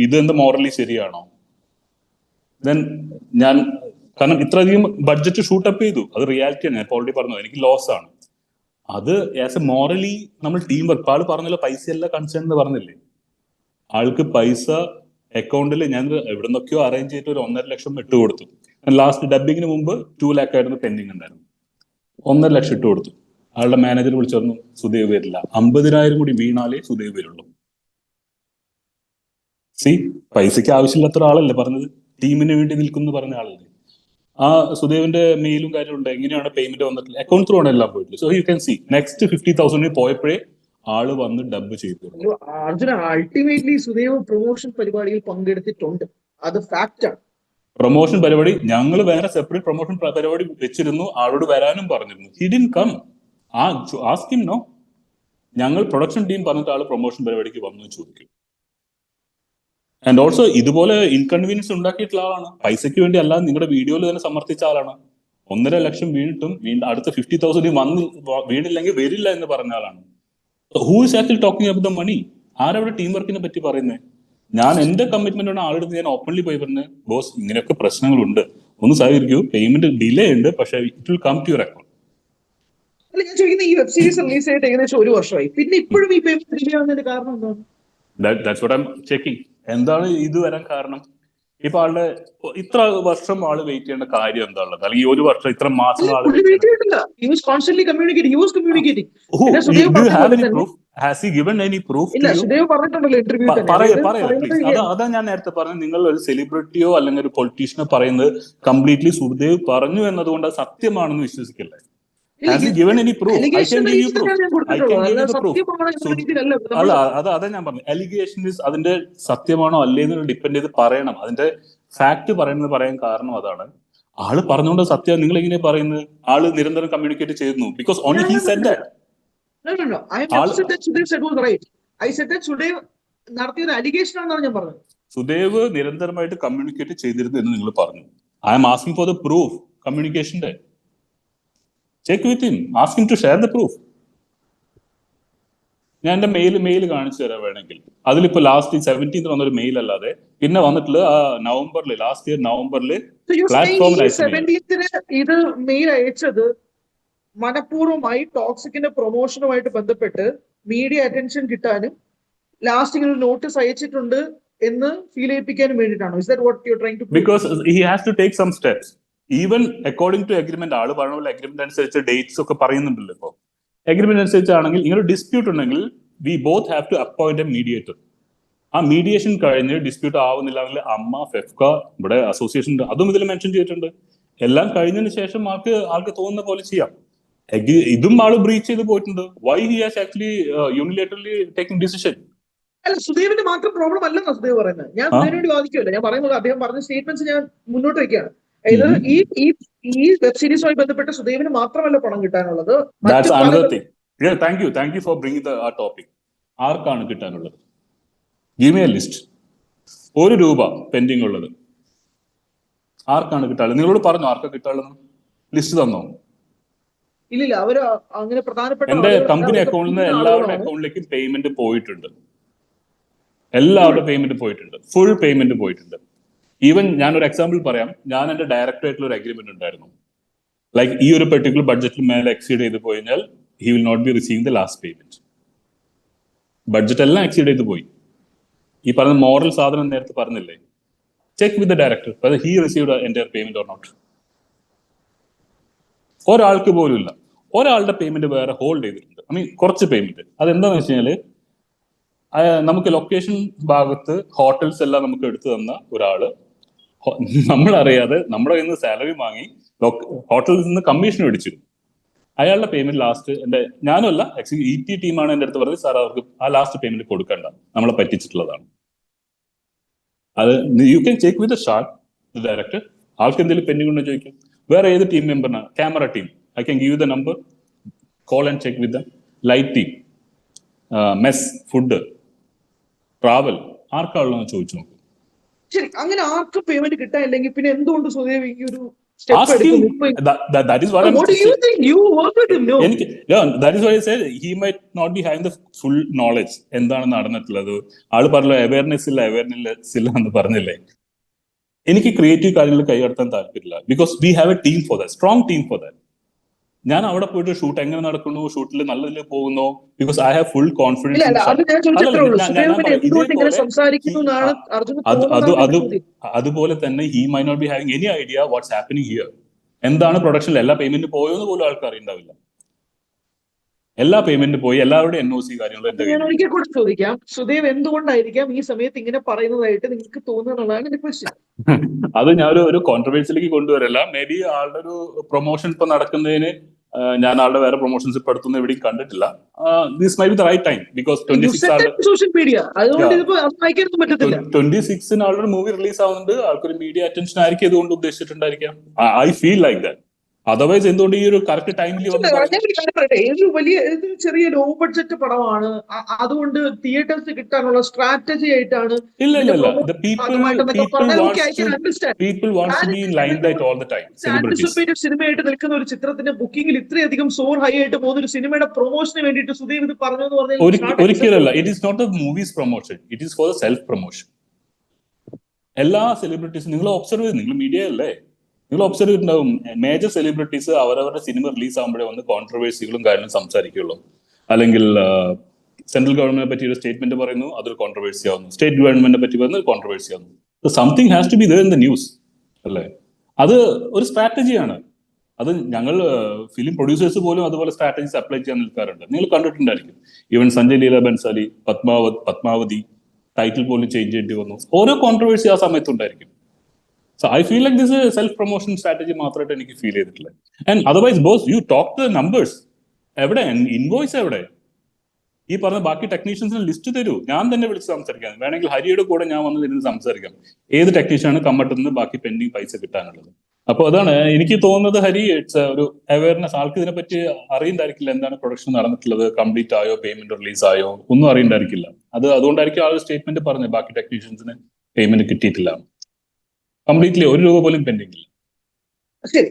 ഇത് എന്താ മോറലി ശരിയാണോ? ദെൻ ഞാൻ, കാരണം ഇത്രയധികം ബഡ്ജറ്റ് ഷൂട്ടപ്പ് ചെയ്തു, അത് റിയാലിറ്റിയാണ്. ഞാൻ ഓൾറെഡി പറഞ്ഞു, എനിക്ക് ലോസ് ആണ്. അത് ആസ് എ മോറലി നമ്മൾ ടീം വർക്ക്. ആള് പറഞ്ഞല്ലോ പൈസയല്ല കൺസേൺ എന്ന് പറഞ്ഞില്ലേ. ആൾക്ക് പൈസ അക്കൗണ്ടിൽ ഞാൻ എവിടെ നിന്നൊക്കെയോ അറേഞ്ച് ചെയ്തിട്ട് ഒരു 1.5 ലക്ഷം ഇട്ട് കൊടുത്തു. ലാസ്റ്റ് ഡബിങ്ങിന് മുമ്പ് 2 lakh ആയിരുന്നു പെൻഡിങ് ഉണ്ടായിരുന്നു. 1.5 ലക്ഷം ഇട്ട് കൊടുത്തു. ആളുടെ മാനേജർ വിളിച്ചു പറഞ്ഞു, സുദേവ് വരില്ല, 50,000 കൂടി വീണാലേ സുദേവ് വരുള്ളൂ. പൈസക്ക് ആവശ്യമില്ലാത്ത ആളല്ലേ പറഞ്ഞത്, ടീമിന് വേണ്ടി നിൽക്കുന്നു പറഞ്ഞ ആളല്ലേ. ആ സുദേവിന്റെ മെയിലും കാര്യമുണ്ട്, എങ്ങനെയാണ് പേയ്മെന്റ് വന്നിട്ടില്ല, അക്കൗണ്ട് ത്രൂ ആണ് എല്ലാം പോയിട്ടില്ല. So you can see next 50,000 പോയപ്പോഴേ ആള് വന്ന് ഡബ് ചെയ്തു. അർജുന, അൾട്ടിമേറ്റ്ലി സുദേവ് പ്രൊമോഷൻ പരിപാടിയിൽ പങ്കെടുത്തിട്ടുണ്ട്, അത് ഫാക്റ്റ് ആണ്. പ്രൊമോഷൻ പരിപാടി ഞങ്ങൾ വേറെ സെപ്പറേറ്റ് പ്രൊമോഷൻ പരിപാടി വെച്ചിരുന്നു, ആളോട് വരാനും പറഞ്ഞിരുന്നു. He didn't come. Ask him. No, ഞങ്ങൾ പ്രൊഡക്ഷൻ ടീം പറഞ്ഞിട്ട് ആള് പ്രൊമോഷൻ പരിപാടിക്ക് വന്നു ചോദിക്കും. ആൻഡ് ഓൾസോ ഇതുപോലെ ഇൻകൺവീനിയൻസ് ഉണ്ടാക്കിയിട്ടുള്ള ആളാണ്. പൈസയ്ക്ക് വേണ്ടി അല്ലാതെ നിങ്ങളുടെ വീഡിയോയിൽ തന്നെ സമർത്ഥിച്ച ആളാണ്. 1.5 ലക്ഷം വീണിട്ടും അടുത്ത 50,000 വന്ന് വീണില്ലെങ്കിൽ വരില്ല എന്ന് പറഞ്ഞ ആളാണ്. Who is actually talking about the money? ആരവിടെ ടീം വർക്കിനെ പറ്റി പറയുന്നത്? ഞാൻ എന്റെ കമ്മിറ്റ്മെന്റ് ആണ് ആളുടെ ഞാൻ ഓപ്പൺലി പോയി പറഞ്ഞത്, ബോസ് ഇങ്ങനെയൊക്കെ പ്രശ്നങ്ങളുണ്ട്, ഒന്ന് സഹകരിക്കൂ, പേയ്മെന്റ് ഡിലേ ഉണ്ട്, പക്ഷേ it will come to your account. അല്ല, ഞാൻ ചോദിക്കുന്നത്, ഈ വെബ് സീരീസ് റിലീസ് ആയിട്ട് ഏകദേശം 1 വർഷമായി, പിന്നെ ഇപ്പോഴും ഈ പേയ്മെന്റ് ഡിലേ ആവുന്നതിന്റെ കാരണം എന്താണ്? That's what I'm checking. എന്താണ് ഇത് വരാൻ കാരണം? ഇപ്പൊ ആളുടെ ഇത്ര വർഷം ആള് വെയിറ്റ് ചെയ്യേണ്ട കാര്യം എന്താണുള്ളത്? അല്ലെങ്കിൽ 1 വർഷം ഇത്ര മാസം ആള് വെയിറ്റ് ചെയ്തിട്ടില്ല. He was constantly communicating. He was communicating. Do you have any proof? Has he given any proof? ഇല്ല, സുദേവ് പറഞ്ഞിട്ടുണ്ടല്ലോ ഇന്റർവ്യൂ. അതാ ഞാൻ നേരത്തെ പറഞ്ഞത്. നിങ്ങൾ ഒരു സെലിബ്രിറ്റിയോ അല്ലെങ്കിൽ ഒരു പൊളിറ്റീഷ്യനോ പറയുന്നത് കംപ്ലീറ്റ്ലി സുദേവ് പറഞ്ഞു എന്നതുകൊണ്ട് അത് സത്യമാണെന്ന് വിശ്വസിക്കില്ലേ? Has he given any proof? I can give you proof. അല്ല, അതാ ഞാൻ പറഞ്ഞു. അലിഗേഷൻ അതിന്റെ സത്യമാണോ അല്ലേ എന്ന് ഡിപ്പെൻഡ് ചെയ്ത് പറയണം. അതിന്റെ ഫാക്ട് പറയാൻ കാരണം അതാണ്. ആള് പറഞ്ഞുകൊണ്ട് സത്യം നിങ്ങൾ എങ്ങനെയാ പറയുന്നത്? ആള് നിരന്തരം കമ്മ്യൂണിക്കേറ്റ് ചെയ്യുന്നു. Because only he said that. No. I have never said that Sudev said was right. I said that Sudev നടത്തിയ ഒരു അലിഗേഷൻ ആണെന്നാണ് ഞാൻ പറഞ്ഞത്. സുദേവ് നിരന്തരമായിട്ട് കമ്മ്യൂണിക്കേറ്റ് ചെയ്തിരുന്നു എന്ന് നിങ്ങൾ പറഞ്ഞു. I am asking for the proof. കമ്മ്യൂണിക്കേഷന്റെ check with him. Ask him to share the proof. ഞാൻ എന്റെ മെയിൽ കാണിച്ചു തരാം വേണമെങ്കിൽ. അതിലിപ്പോ ലാസ്റ്റ് 17th വന്നൊരു മെയിൽ അല്ലാതെ പിന്നെ വന്നിട്ടുള്ള നവംബറിൽ, ലാസ്റ്റ് ഇയർ നവംബറിൽ പ്ലാറ്റ്ഫോമിൽ 17th ഇത് മെയിൽ അയച്ചത് മനഃപൂർവ്വമായി ടോക്സിക്കിന്റെ പ്രൊമോഷനുമായിട്ട് ബന്ധപ്പെട്ട് മീഡിയ അറ്റൻഷൻ കിട്ടാനും ലാസ്റ്റ് ഇങ്ങനെ നോട്ടീസ് അയച്ചിട്ടുണ്ട് എന്ന് ഫീൽ ചെയ്യിപ്പിക്കാനും വേണ്ടിയിട്ടാണോ? Is that what you're trying to prove? Because he has to take some steps. Even according to agreement, ആള് പറഞ്ഞ പോലെ അഗ്രിമെന്റ് അനുസരിച്ച് ഡേറ്റ്സ് ഒക്കെ പറയുന്നുണ്ടല്ലോ. ഇപ്പൊ അഗ്രിമെന്റ് അനുസരിച്ചാണെങ്കിൽ ഇങ്ങനെ ഡിസ്പ്യൂട്ട് ഉണ്ടെങ്കിൽ we both have to appoint a mediator. ആ മീഡിയേഷൻ കഴിഞ്ഞ് ഡിസ്പ്യൂട്ട് ആവുന്നില്ലെങ്കിൽ അമ്മ, ഫെഫ്ക, ഇവിടെ അസോസിയേഷൻ അതും ഇതിൽ മെൻഷൻ ചെയ്തിട്ടുണ്ട്. എല്ലാം കഴിഞ്ഞതിന് ശേഷം ആൾക്ക് തോന്നുന്ന പോലെ ചെയ്യാം. ഇതും ആള് ബ്രീച്ച് ചെയ്ത് പോയിട്ടുണ്ട്. Why he has actually unilaterally taking decision? അല്ല, സുദേവിന്റെ മാത്രം പ്രോബ്ലം അല്ലെന്നാണ് സുദേവ് പറയുന്നത്. ഞാൻ സുദേവിന് വേണ്ടി വാദിക്കുമല്ലോ. ഞാൻ പറയുന്നത് അദ്ദേഹം പറഞ്ഞ സ്റ്റേറ്റ്മെന്റ്സ് ഞാൻ മുന്നോട്ട് വയ്ക്കുകയാണ്. അതായത് ഈ വെബ് സീരീസുമായി ബന്ധപ്പെട്ട് സുദേവിന് മാത്രമല്ല പണം കിട്ടാനുള്ളത്. താങ്ക് യു ഫോർ ബ്രിങ്ങിങ് ആ ടോപ്പിക്. ആർക്കാണ് കിട്ടാനുള്ളത്? Give me a list. ₹1 pending ഉള്ളത് ആർക്കാണ് കിട്ടാനുള്ളത്? നിങ്ങളോട് പറഞ്ഞു ആർക്കാ കിട്ടാനുള്ളത്? ലിസ്റ്റ് തന്നോ? ഇല്ലില്ല, അവര് അങ്ങനെ പ്രധാനപ്പെട്ട എന്റെ കമ്പനി അക്കൗണ്ടിൽ നിന്ന് എല്ലാവരുടെ അക്കൗണ്ടിലേക്കും പേയ്മെന്റ് പോയിട്ടുണ്ട്. എല്ലാവരുടെ പേയ്മെന്റ് പോയിട്ടുണ്ട്. ഫുൾ പേയ്മെന്റ് പോയിട്ടുണ്ട്. ഈവൻ ഞാനൊരു എക്സാമ്പിൾ പറയാം. ഞാൻ എന്റെ ഡയറക്ടറായിട്ടുള്ള ഒരു അഗ്രിമെന്റ് ഉണ്ടായിരുന്നു. ലൈക്ക് ഈ ഒരു പെർട്ടിക്കുലർ ബഡ്ജറ്റിൽ മേലെ എക്സീഡ് ചെയ്ത് പോയി കഴിഞ്ഞാൽ he will not be receiving the last payment. Budget എല്ലാം എക്സീഡ് ചെയ്ത് പോയി. ഈ പറഞ്ഞ മോറൽ സാധനം നേരത്തെ പറഞ്ഞില്ലേ? Check with the director whether he received entire payment or not. ഒരാൾക്ക് പോലും ഇല്ല. ഒരാളുടെ പേയ്മെന്റ് വേറെ ഹോൾഡ് ചെയ്തിട്ടുണ്ട്. കുറച്ച് പേയ്മെന്റ്. അതെന്താന്ന് വെച്ച് കഴിഞ്ഞാല് നമുക്ക് ലൊക്കേഷൻ ഭാഗത്ത് ഹോട്ടൽസ് എല്ലാം നമുക്ക് എടുത്തു തന്ന ഒരാള് നമ്മളറിയാതെ നമ്മുടെ കയ്യിൽ നിന്ന് സാലറി വാങ്ങി ഹോട്ടലിൽ നിന്ന് കമ്മീഷൻ മേടിച്ചിരുന്നു. അയാളുടെ പേയ്മെന്റ് ലാസ്റ്റ് ഞാനുമല്ല, ആക്ച്വലി ET ടീമാണ് എന്റെ അടുത്ത് പറഞ്ഞത്, സാർ അവർക്ക് ആ ലാസ്റ്റ് പേയ്മെന്റ് കൊടുക്കണ്ട, നമ്മളെ പറ്റിച്ചിട്ടുള്ളതാണ്. അത് you can check with the director. ആൾക്ക് എന്തെങ്കിലും പെൻഡിങ് ഉണ്ടോ ചോദിക്കും. വേറെ ഏത് ടീം മെമ്പറിനാണ്? Camera team, I can give you the number, call and check with the light team, mess, food, travel, ആർക്കാണെന്ന് ചോദിച്ചു നോക്കും. ശരി, അങ്ങനെ ആർക്കും പേയ്മെന്റ് കിട്ടാനില്ലെങ്കിൽ പിന്നെ എന്തുകൊണ്ട് സുദേവ് ഈ ഒരു Ask him. That is what I'm saying. What do you think? You work with him, no? That is why I said he might not be having the full knowledge. എന്താണ് നടന്നിട്ടുള്ളത്? ആള് പറഞ്ഞ അവയർനെസ് ഇല്ല എന്ന് പറഞ്ഞില്ലേ? എനിക്ക് ക്രിയേറ്റീവ് കാര്യങ്ങൾ കൈകടത്താൻ താല്പര്യമില്ല. Because we have a team for that, strong team for that. ഞാൻ അവിടെ പോയിട്ട് ഷൂട്ട് എങ്ങനെ നടക്കുന്നു, ഷൂട്ടിൽ നല്ലതിൽ പോകുന്നു, because I have full confidence. അതുപോലെ തന്നെ he may not be having any idea what's happening here. എന്താണ് പ്രൊഡക്ഷനിൽ എല്ലാ പേയ്മെന്റ് പോയോന്ന് പോലും ആൾക്ക് അറിയണ്ടാവില്ല. എല്ലാ പേയ്മെന്റ് പോയി, എല്ലാവരുടെയും NOC കാര്യങ്ങളും. ഞാൻ ഒരിക്കൽ കൂടെ ചോദിക്കാം, സുദേവ് എന്തുകൊണ്ടായിരിക്കാം ഈ സമയത്ത് ഇങ്ങനെ പറയുന്നതായിട്ട് നിങ്ങൾക്ക് തോന്നുന്നതാണ് എന്റെ ക്വസ്റ്റ്യൻ. അത് ഞാൻ ഒരു കോൺട്രവേഴ്സിയിലേക്ക് കൊണ്ടുവരല്ല. മേ ബി ആളുടെ ഒരു പ്രൊമോഷൻ ഇപ്പൊ നടക്കുന്നതിന് ഞാൻ ആളുടെ വേറെ പ്രൊമോഷൻസ് ഇപ്പൊ അടുത്തൊന്നും എവിടെയും കണ്ടിട്ടില്ല. This may be the right time because 26 ആളുടെ മൂവി റിലീസ് ആവുന്നുണ്ട്. ആൾക്കൊരു മീഡിയ അറ്റൻഷൻ ആയിരിക്കും ഇതുകൊണ്ട് ഉദ്ദേശിച്ചിട്ടുണ്ടായിരിക്കാം. I feel like that. Otherwise എന്തുകൊണ്ട് ഈ ഒരു കറക്റ്റ് ടൈമിൽ ചെറിയ ലോ ബഡ്ജറ്റ് പടമാണ്, അതുകൊണ്ട് തിയേറ്റേഴ്സ് കിട്ടാനുള്ള സ്ട്രാറ്റജി ആയിട്ടാണ്. സിനിമയായിട്ട് നിൽക്കുന്ന ഒരു ചിത്രത്തിന്റെ ബുക്കിംഗിൽ ഇത്രയധികം സോർ ഹൈ ആയിട്ട് പോകുന്ന ഒരു സിനിമയുടെ പ്രൊമോഷന് വേണ്ടിയിട്ട് സുധീർ ഇത് പറഞ്ഞു എന്ന് പറഞ്ഞാൽ ഒരിക്കലല്ല. It is not the movies promotion, it is for the self promotion. എല്ലാ സെലിബ്രിറ്റീസും നിങ്ങൾ ഒബ്സർവ് ചെയ്ത്, നിങ്ങൾ മീഡിയ അല്ലേ, നിങ്ങൾ ഒബ്സർവ് ചെയ്തിട്ടുണ്ടാവും മേജർ സെലിബ്രിറ്റീസ് അവരവരുടെ സിനിമ റിലീസ് ആകുമ്പോഴേ വന്ന് കോൺട്രവേഴ്സികളും കാര്യങ്ങളും സംസാരിക്കുള്ളൂ. അല്ലെങ്കിൽ സെൻട്രൽ ഗവൺമെന്റിനെ പറ്റി ഒരു സ്റ്റേറ്റ്മെന്റ് പറയുന്നു, അതൊരു കോൺട്രവേഴ്സി ആവുന്നു. സ്റ്റേറ്റ് ഗവൺമെന്റിനെ പറ്റി പറയുന്നത് കോൺട്രവേഴ്സി ആവുന്നു. Something has to be there in the news അല്ലേ? അത് ഒരു സ്ട്രാറ്റജിയാണ്. അത് ഞങ്ങൾ ഫിലിം പ്രൊഡ്യൂസേഴ്സ് പോലും അതുപോലെ സ്ട്രാറ്റജീസ് അപ്ലൈ ചെയ്യാൻ നിൽക്കാറുണ്ട്. നിങ്ങൾ കണ്ടിട്ടുണ്ടായിരിക്കും. ഈവൻ സഞ്ജയ് ലീല ബൻസാലി, പത്മാവതി ടൈറ്റിൽ പോലും ചേഞ്ച് ചെയ്യേണ്ടി വന്നു. ഓരോ കോൺട്രവേഴ്സി ആ സമയത്തുണ്ടായിരിക്കും. So I feel like this is a self-promotion strategy മാത്രമായിട്ട് എനിക്ക് ഫീൽ ചെയ്തിട്ടില്ല. And otherwise, boss, you talk to the numbers. എവിടെ ഇൻവോയ്സ് എവിടെ? ഈ പറഞ്ഞ ബാക്കി ടെക്നീഷ്യൻസിന് ലിസ്റ്റ് തരൂ, ഞാൻ തന്നെ വിളിച്ച് സംസാരിക്കാം. വേണമെങ്കിൽ ഹരിയുടെ കൂടെ ഞാൻ വന്ന് ഇരുന്ന് സംസാരിക്കാം. ഏത് ടെക്നീഷ്യനാണ് കമ്മട്ടുന്നത് ബാക്കി പെൻഡിങ് പൈസ കിട്ടാനുള്ളത്. അപ്പോൾ അതാണ് എനിക്ക് തോന്നുന്നത്. ഹരി, ഇറ്റ്സ് ഒരു അവയർനെസ്. ആൾക്ക് ഇതിനെപ്പറ്റി അറിയണ്ടായിരിക്കില്ല, എന്താണ് പ്രൊഡക്ഷൻ നടന്നിട്ടുള്ളത്, കംപ്ലീറ്റ് ആയോ, പേയ്മെന്റ് റിലീസ് ആയോ, ഒന്നും അറിയണ്ടായിരിക്കില്ല. അതുകൊണ്ടായിരിക്കും ആ ഒരു സ്റ്റേറ്റ്മെന്റ് പറഞ്ഞത് ബാക്കി ടെക്നീഷ്യൻസിന് പേയ്മെന്റ് കിട്ടിയിട്ടില്ല, കംപ്ലീറ്റ്ലി ഒരു രൂപ പോലും പെൻഡിംഗ് ഇല്ല. ശരി.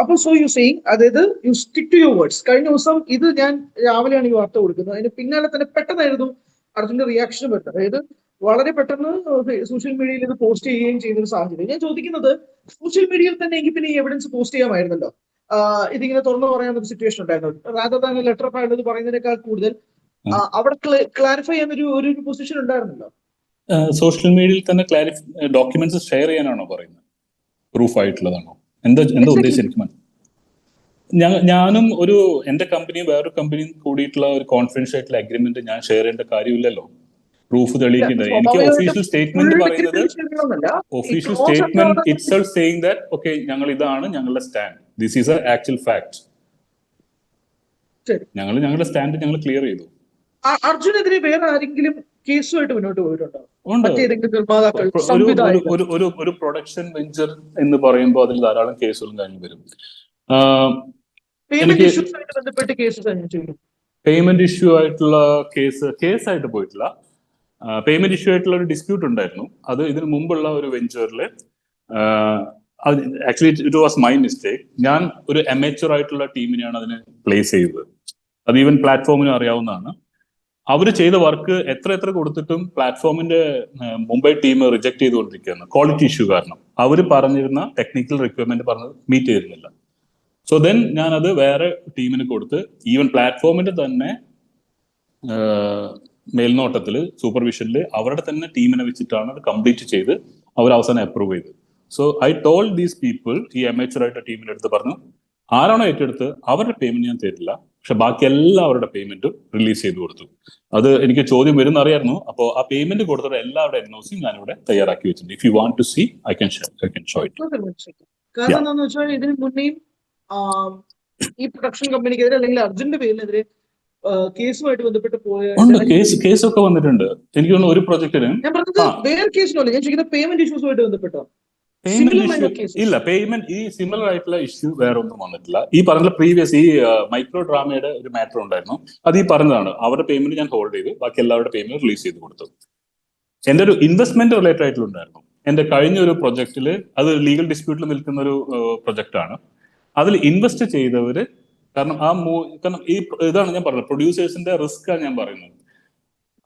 അപ്പൊ സോ യു സെയിങ്, അതായത് you stick to your words. കഴിഞ്ഞ ദിവസം ഇത് ഞാൻ രാവിലെയാണ് ഈ വാർത്ത കൊടുക്കുന്നത്, അതിന് പിന്നാലെ തന്നെ പെട്ടെന്നായിരുന്നു അർജുന്റെ റിയാക്ഷൻ വരുന്നത്. അതായത് വളരെ പെട്ടെന്ന് സോഷ്യൽ മീഡിയയിൽ ഇത് പോസ്റ്റ് ചെയ്യുകയും ചെയ്യുന്ന ഒരു സാഹചര്യം. ഞാൻ ചോദിക്കുന്നത്, സോഷ്യൽ മീഡിയയിൽ തന്നെ എങ്കിൽ പിന്നെ ഈ എവിഡൻസ് പോസ്റ്റ് ചെയ്യാമായിരുന്നല്ലോ. ഇതിങ്ങനെ തുറന്നു പറയാനൊരു സിറ്റുവേഷൻ ഉണ്ടായിരുന്നു. റാദർ ദാൻ ലെറ്റർ ഓഫ് ആയിട്ട് പറയുന്നതിനേക്കാൾ കൂടുതൽ അവിടെ ക്ലാരിഫൈ ചെയ്യുന്ന ഒരു പൊസിഷൻ ഉണ്ടായിരുന്നല്ലോ. സോഷ്യൽ മീഡിയയിൽ തന്നെ ഡോക്യുമെന്റ്സ് ഷെയർ ചെയ്യാനാണോ പറയുന്നത്? പ്രൂഫ് ആയിട്ടുള്ളതാണോ? എന്താ ഉദ്ദേശിച്ചിരിക്കും? ഞാനും എന്റെ കമ്പനിയും വേറൊരു കമ്പനിയും കൂടിയിട്ടുള്ള ഒരു കോൺഫിഡൻഷ്യൽ ആയിട്ടുള്ള അഗ്രിമെന്റ് ഞാൻ ഷെയർ ചെയ്യേണ്ട കാര്യമില്ലല്ലോ. പ്രൂഫ് തെളിയിക്കേണ്ടത്. എനിക്ക് ഒഫീഷ്യൽ സ്റ്റേറ്റ്മെന്റ് പറയുന്നത്, official statement itself saying that okay, ഞങ്ങൾ ഇതാണ് ഞങ്ങളുടെ stand, this is A actual fact. ഞങ്ങളുടെ സ്റ്റാൻഡ് ഞങ്ങൾ ക്ലിയർ ചെയ്തു. അർജുനെതിരെ വേറെ ആരെങ്കിലും കേസുമായിട്ട് മുന്നോട്ട് പോയിട്ടുണ്ടോ? ഒരു പ്രൊഡക്ഷൻ വെഞ്ചർ എന്ന് പറയുമ്പോൾ അതിൽ ധാരാളം കേസുകളും കഴിഞ്ഞു വരും. പേയ്മെന്റ് ഇഷ്യൂ ആയിട്ടുള്ള കേസായിട്ട് പോയിട്ടില്ല. പേയ്മെന്റ് ഇഷ്യൂ ആയിട്ടുള്ള ഒരു ഡിസ്പ്യൂട്ട് ഉണ്ടായിരുന്നു. അത് ഇതിനു മുമ്പുള്ള ഒരു വെഞ്ചറിൽ actually it was my mistake. ഞാൻ ഒരു അമേച്ചർ ആയിട്ടുള്ള ടീമിനെയാണ് അതിന് പ്ലേസ് ചെയ്തത്. അത് ഈവൻ പ്ലാറ്റ്ഫോമിന് അറിയാവുന്നതാണ്. അവർ ചെയ്ത വർക്ക് എത്ര കൊടുത്തിട്ടും പ്ലാറ്റ്ഫോമിന്റെ മുംബൈ ടീം റിജക്ട് ചെയ്തുകൊണ്ടിരിക്കുകയാണ്, ക്വാളിറ്റി ഇഷ്യൂ കാരണം. അവർ പറഞ്ഞിരുന്ന ടെക്നിക്കൽ റിക്വയർമെന്റ് പറഞ്ഞത് മീറ്റ് ചെയ്തിരുന്നില്ല. സോ ദെൻ ഞാനത് വേറെ ടീമിന് കൊടുത്ത്, ഈവൻ പ്ലാറ്റ്ഫോമിന്റെ തന്നെ മേൽനോട്ടത്തിൽ സൂപ്പർവിഷനിൽ അവരുടെ തന്നെ ടീമിനെ വെച്ചിട്ടാണ് അത് കംപ്ലീറ്റ് ചെയ്ത് അവർ അവസാനം അപ്രൂവ് ചെയ്ത്. So I told these people, ഈ അമേച്ചർ ആയിട്ട് ടീമിന്റെ അടുത്ത് പറഞ്ഞു, ആരാണോ ഏറ്റെടുത്ത് അവരുടെ പേയ്മെന്റ് ഞാൻ തരില്ല, പക്ഷെ ബാക്കി എല്ലാവരുടെ പേയ്മെന്റും റിലീസ് ചെയ്ത് കൊടുത്തു. അത് എനിക്ക് ചോദ്യം വരുന്ന അറിയായിരുന്നു. അപ്പോൾ ആ പേയ്മെന്റ് കൊടുത്തവരുടെ എല്ലാവരുടെ എൻഒസി ഞാനിവിടെ തയ്യാറാക്കി വെച്ചിട്ടുണ്ട്. If you want to see I can show it. കാരണം എന്താണെന്ന് വെച്ചാൽ ഇതിന് മുന്നേയും ഈ പ്രൊഡക്ഷൻ കമ്പനിക്കെതിരെ അല്ലെങ്കിൽ അർജുന്റെ പേരിനെതിരെ കേസുമായിട്ട് ബന്ധപ്പെട്ട് കേസൊക്കെ വന്നിട്ടുണ്ട്. എനിക്ക് തോന്നുന്നു ഒരു പ്രൊജക്ടിന് ഞാൻ പറഞ്ഞത് വേറെ കേസിനല്ല, ഞാൻ ചോദിക്കുന്ന പേയ്മെന്റ് ഇഷ്യൂസുമായിട്ട് ബന്ധപ്പെട്ടോ? ഇല്ല, പേയ്മെന്റ് ഈ സിമിലർ ആയിട്ടുള്ള ഇഷ്യൂ വേറെ ഒന്നും വന്നിട്ടില്ല. ഈ പറഞ്ഞ പ്രീവിയസ് ഈ മൈക്രോ ഡ്രാമയുടെ ഒരു മാറ്റർ ഉണ്ടായിരുന്നു. അത് ഈ പറഞ്ഞതാണ്, അവരുടെ പേയ്മെന്റ് ഞാൻ ഹോൾഡ് ചെയ്തു, ബാക്കി എല്ലാവരുടെ പേയ്മെന്റ് റിലീസ് ചെയ്ത് കൊടുത്തു. എന്റെ ഒരു ഇൻവെസ്റ്റ്മെന്റ് റിലേറ്റഡ് ആയിട്ടുണ്ടായിരുന്നു. എന്റെ കഴിഞ്ഞ ഒരു പ്രൊജക്ടിൽ, അത് ലീഗൽ ഡിസ്പ്യൂട്ടിൽ നിൽക്കുന്ന ഒരു പ്രൊജക്ടാണ്. അതിൽ ഇൻവെസ്റ്റ് ചെയ്തവര്, കാരണം ഈ ഇതാണ് ഞാൻ പറഞ്ഞത്, പ്രൊഡ്യൂസേഴ്സിന്റെ റിസ്ക് ആണ് ഞാൻ പറയുന്നത്.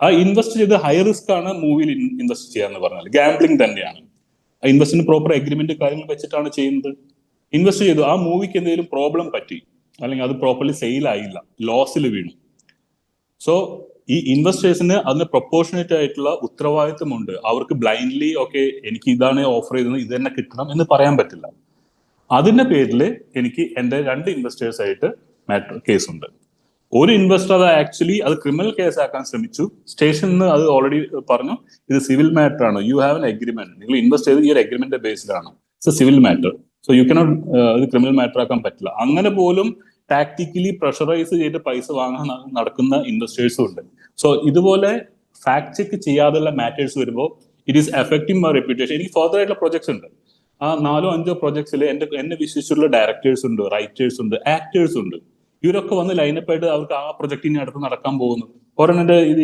ആ ഇൻവെസ്റ്റ് ചെയ്ത് ഹൈ റിസ്ക് ആണ് മൂവിയിൽ ഇൻവെസ്റ്റ് ചെയ്യാന്ന് പറഞ്ഞാൽ, ഗാംബ്ലിംഗ് തന്നെയാണ്. ഇൻവെസ്റ്റിന് പ്രോപ്പർ എഗ്രിമെന്റ് കാര്യങ്ങൾ വെച്ചിട്ടാണ് ചെയ്യുന്നത്. ഇൻവെസ്റ്റ് ചെയ്തു, ആ മൂവിക്ക് എന്തെങ്കിലും പ്രോബ്ലം പറ്റി, അല്ലെങ്കിൽ അത് പ്രോപ്പർലി സെയിൽ ആയില്ല, ലോസിൽ വീണു. സോ ഈ ഇൻവെസ്റ്റേഴ്സിന് അതിന് പ്രൊപ്പോർഷനേറ്റ് ആയിട്ടുള്ള ഉത്തരവാദിത്വമുണ്ട്. അവർക്ക് ബ്ലൈൻഡ്ലി ഓക്കെ എനിക്ക് ഇതാണ് ഓഫർ ചെയ്തത്, ഇത് തന്നെ കിട്ടണം എന്ന് പറയാൻ പറ്റില്ല. അതിന്റെ പേരിൽ എനിക്ക് എന്റെ 2 ഇൻവെസ്റ്റേഴ്സ് ആയിട്ട് കേസുണ്ട്. ഒരു ഇൻവെസ്റ്റർ അത് ആക്ച്വലി അത് ക്രിമിനൽ കേസ് ആക്കാൻ ശ്രമിച്ചു. സ്റ്റേഷനിൽ നിന്ന് അത് ഓൾറെഡി പറഞ്ഞു, ഇത് സിവിൽ മാറ്റർ ആണ്, യു ഹാവ് എൻ എഗ്രിമെന്റ്, നിങ്ങൾ ഇൻവെസ്റ്റ് ചെയ്ത് ഈ ഒരു എഗ്രിമെന്റ് ബേസിലാണ്, it's a civil matter, so you cannot ഇത് ക്രിമിനൽ മാറ്റർ ആക്കാൻ പറ്റില്ല. അങ്ങനെ പോലും ടാക്ടിക്കലി പ്രഷറൈസ് ചെയ്ത് പൈസ വാങ്ങാൻ നടക്കുന്ന ഇൻവെസ്റ്റേഴ്സും ഉണ്ട്. സോ ഇതുപോലെ ഫാക്ട് ചെക്ക് ചെയ്യാതെയുള്ള മാറ്റേഴ്സ് വരുമ്പോൾ it is affecting my reputation. എനിക്ക് ഫർദർ ആയിട്ടുള്ള പ്രൊജക്ട്സ് ഉണ്ട്. ആ 4-5 പ്രൊജക്ട്സിൽ എന്നെ വിശ്വസിച്ചിട്ടുള്ള ഡയറക്ടേഴ്സ് ഉണ്ട്, റൈറ്റേഴ്സ് ഉണ്ട്, ആക്ടേഴ്സ് ഉണ്ട്. ഇവരൊക്കെ വന്ന് ലൈനപ്പ് ആയിട്ട് അവർക്ക് ആ പ്രൊജക്ടിന് അടുത്ത് നടക്കാൻ പോകുന്നു. ഒരെണ്ണം ഇത്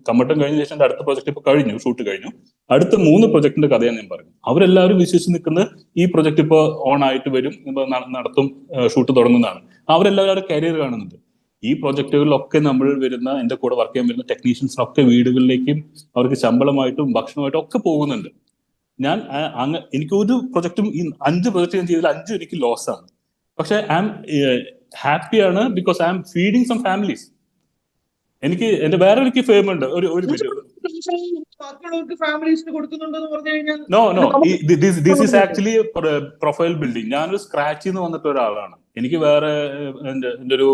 കമ്മട്ടം കഴിഞ്ഞ ശേഷം എന്റെ അടുത്ത പ്രൊജക്ട് ഇപ്പൊ കഴിഞ്ഞു, ഷൂട്ട് കഴിഞ്ഞു. അടുത്ത 3 പ്രൊജക്ടിന്റെ കഥയാണ് ഞാൻ പറയുന്നത്. അവരെല്ലാവരും വിശ്വസിച്ച് നിൽക്കുന്നത് ഈ പ്രൊജക്ട് ഇപ്പൊ ഓൺ ആയിട്ട് വരും, നടത്തും, ഷൂട്ട് തുടങ്ങുന്നതാണ്. അവരെല്ലാവരും അവരുടെ കരിയർ കാണുന്നുണ്ട്. ഈ പ്രൊജക്ടുകളിലൊക്കെ നമ്മൾ വരുന്ന, എന്റെ കൂടെ വർക്ക് ചെയ്യാൻ വരുന്ന ടെക്നീഷ്യൻസിനൊക്കെ വീടുകളിലേക്കും അവർക്ക് ശമ്പളമായിട്ടും ഭക്ഷണമായിട്ടും ഒക്കെ പോകുന്നുണ്ട്. ഞാൻ എനിക്ക് ഒരു പ്രൊജക്റ്റും, ഈ 5 പ്രൊജക്ട് ഞാൻ ചെയ്തതിൽ 5 എനിക്ക് ലോസ് ആണ്. പക്ഷെ ഐ ആം ഹാപ്പിയാണ് because I am feeding some families. എനിക്ക് എന്റെ വേറെ എനിക്ക് ഫെയിം ഉണ്ട്. ഒരു this is actually profile building. ഞാനൊരു സ്ക്രാച്ചിൽ നിന്ന് വന്നിട്ട് ഒരാളാണ്. എനിക്ക് വേറെ എന്റെ ഒരു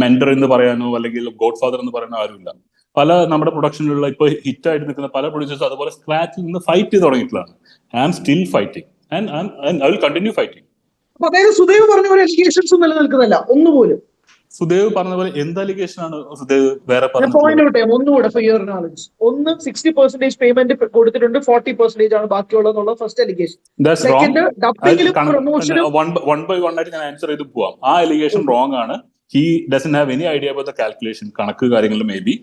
മെന്റർ എന്ന് പറയാനോ അല്ലെങ്കിൽ ഗോഡ് ഫാദർ എന്ന് പറയാനോ ആരുമില്ല. പല നമ്മുടെ പ്രൊഡക്ഷനിലുള്ള ഇപ്പൊ ഹിറ്റ് ആയിട്ട് നിൽക്കുന്ന പല പ്രൊഡ്യൂസേഴ്സ് അതുപോലെ സ്ക്രാച്ചിൽ നിന്ന് ഫൈറ്റ് ചെയ്ത് തുടങ്ങിയിട്ടുള്ളതാണ്. I am still fighting and I will continue fighting. Sudev പറഞ്ഞ പോലെ അലിഗേഷൻസ് നിലനിൽക്കുന്നില്ല ഒന്നുപോലും. സുദേവ് പറഞ്ഞ പോലെ എന്ത് അലിഗേഷൻ ആണ് സുദേവ് വേറെ ഒന്നുകൂടെ ഫോർ യുവർ നോളജ്? 60% പേയ്മെന്റ് കൊടുത്തിട്ടുണ്ട്, 40% ആണ് ബാക്കിയുള്ളതെന്നുള്ള first allegation. One by one ആയിട്ട് ഞാൻ ആൻസർ ചെയ്ത് പോവാം. ആ അലിഗേഷൻ റോങ് ആണ്. He doesn't have any idea about the calculation, കണക്ക് കാര്യങ്ങൾ മേ ബി.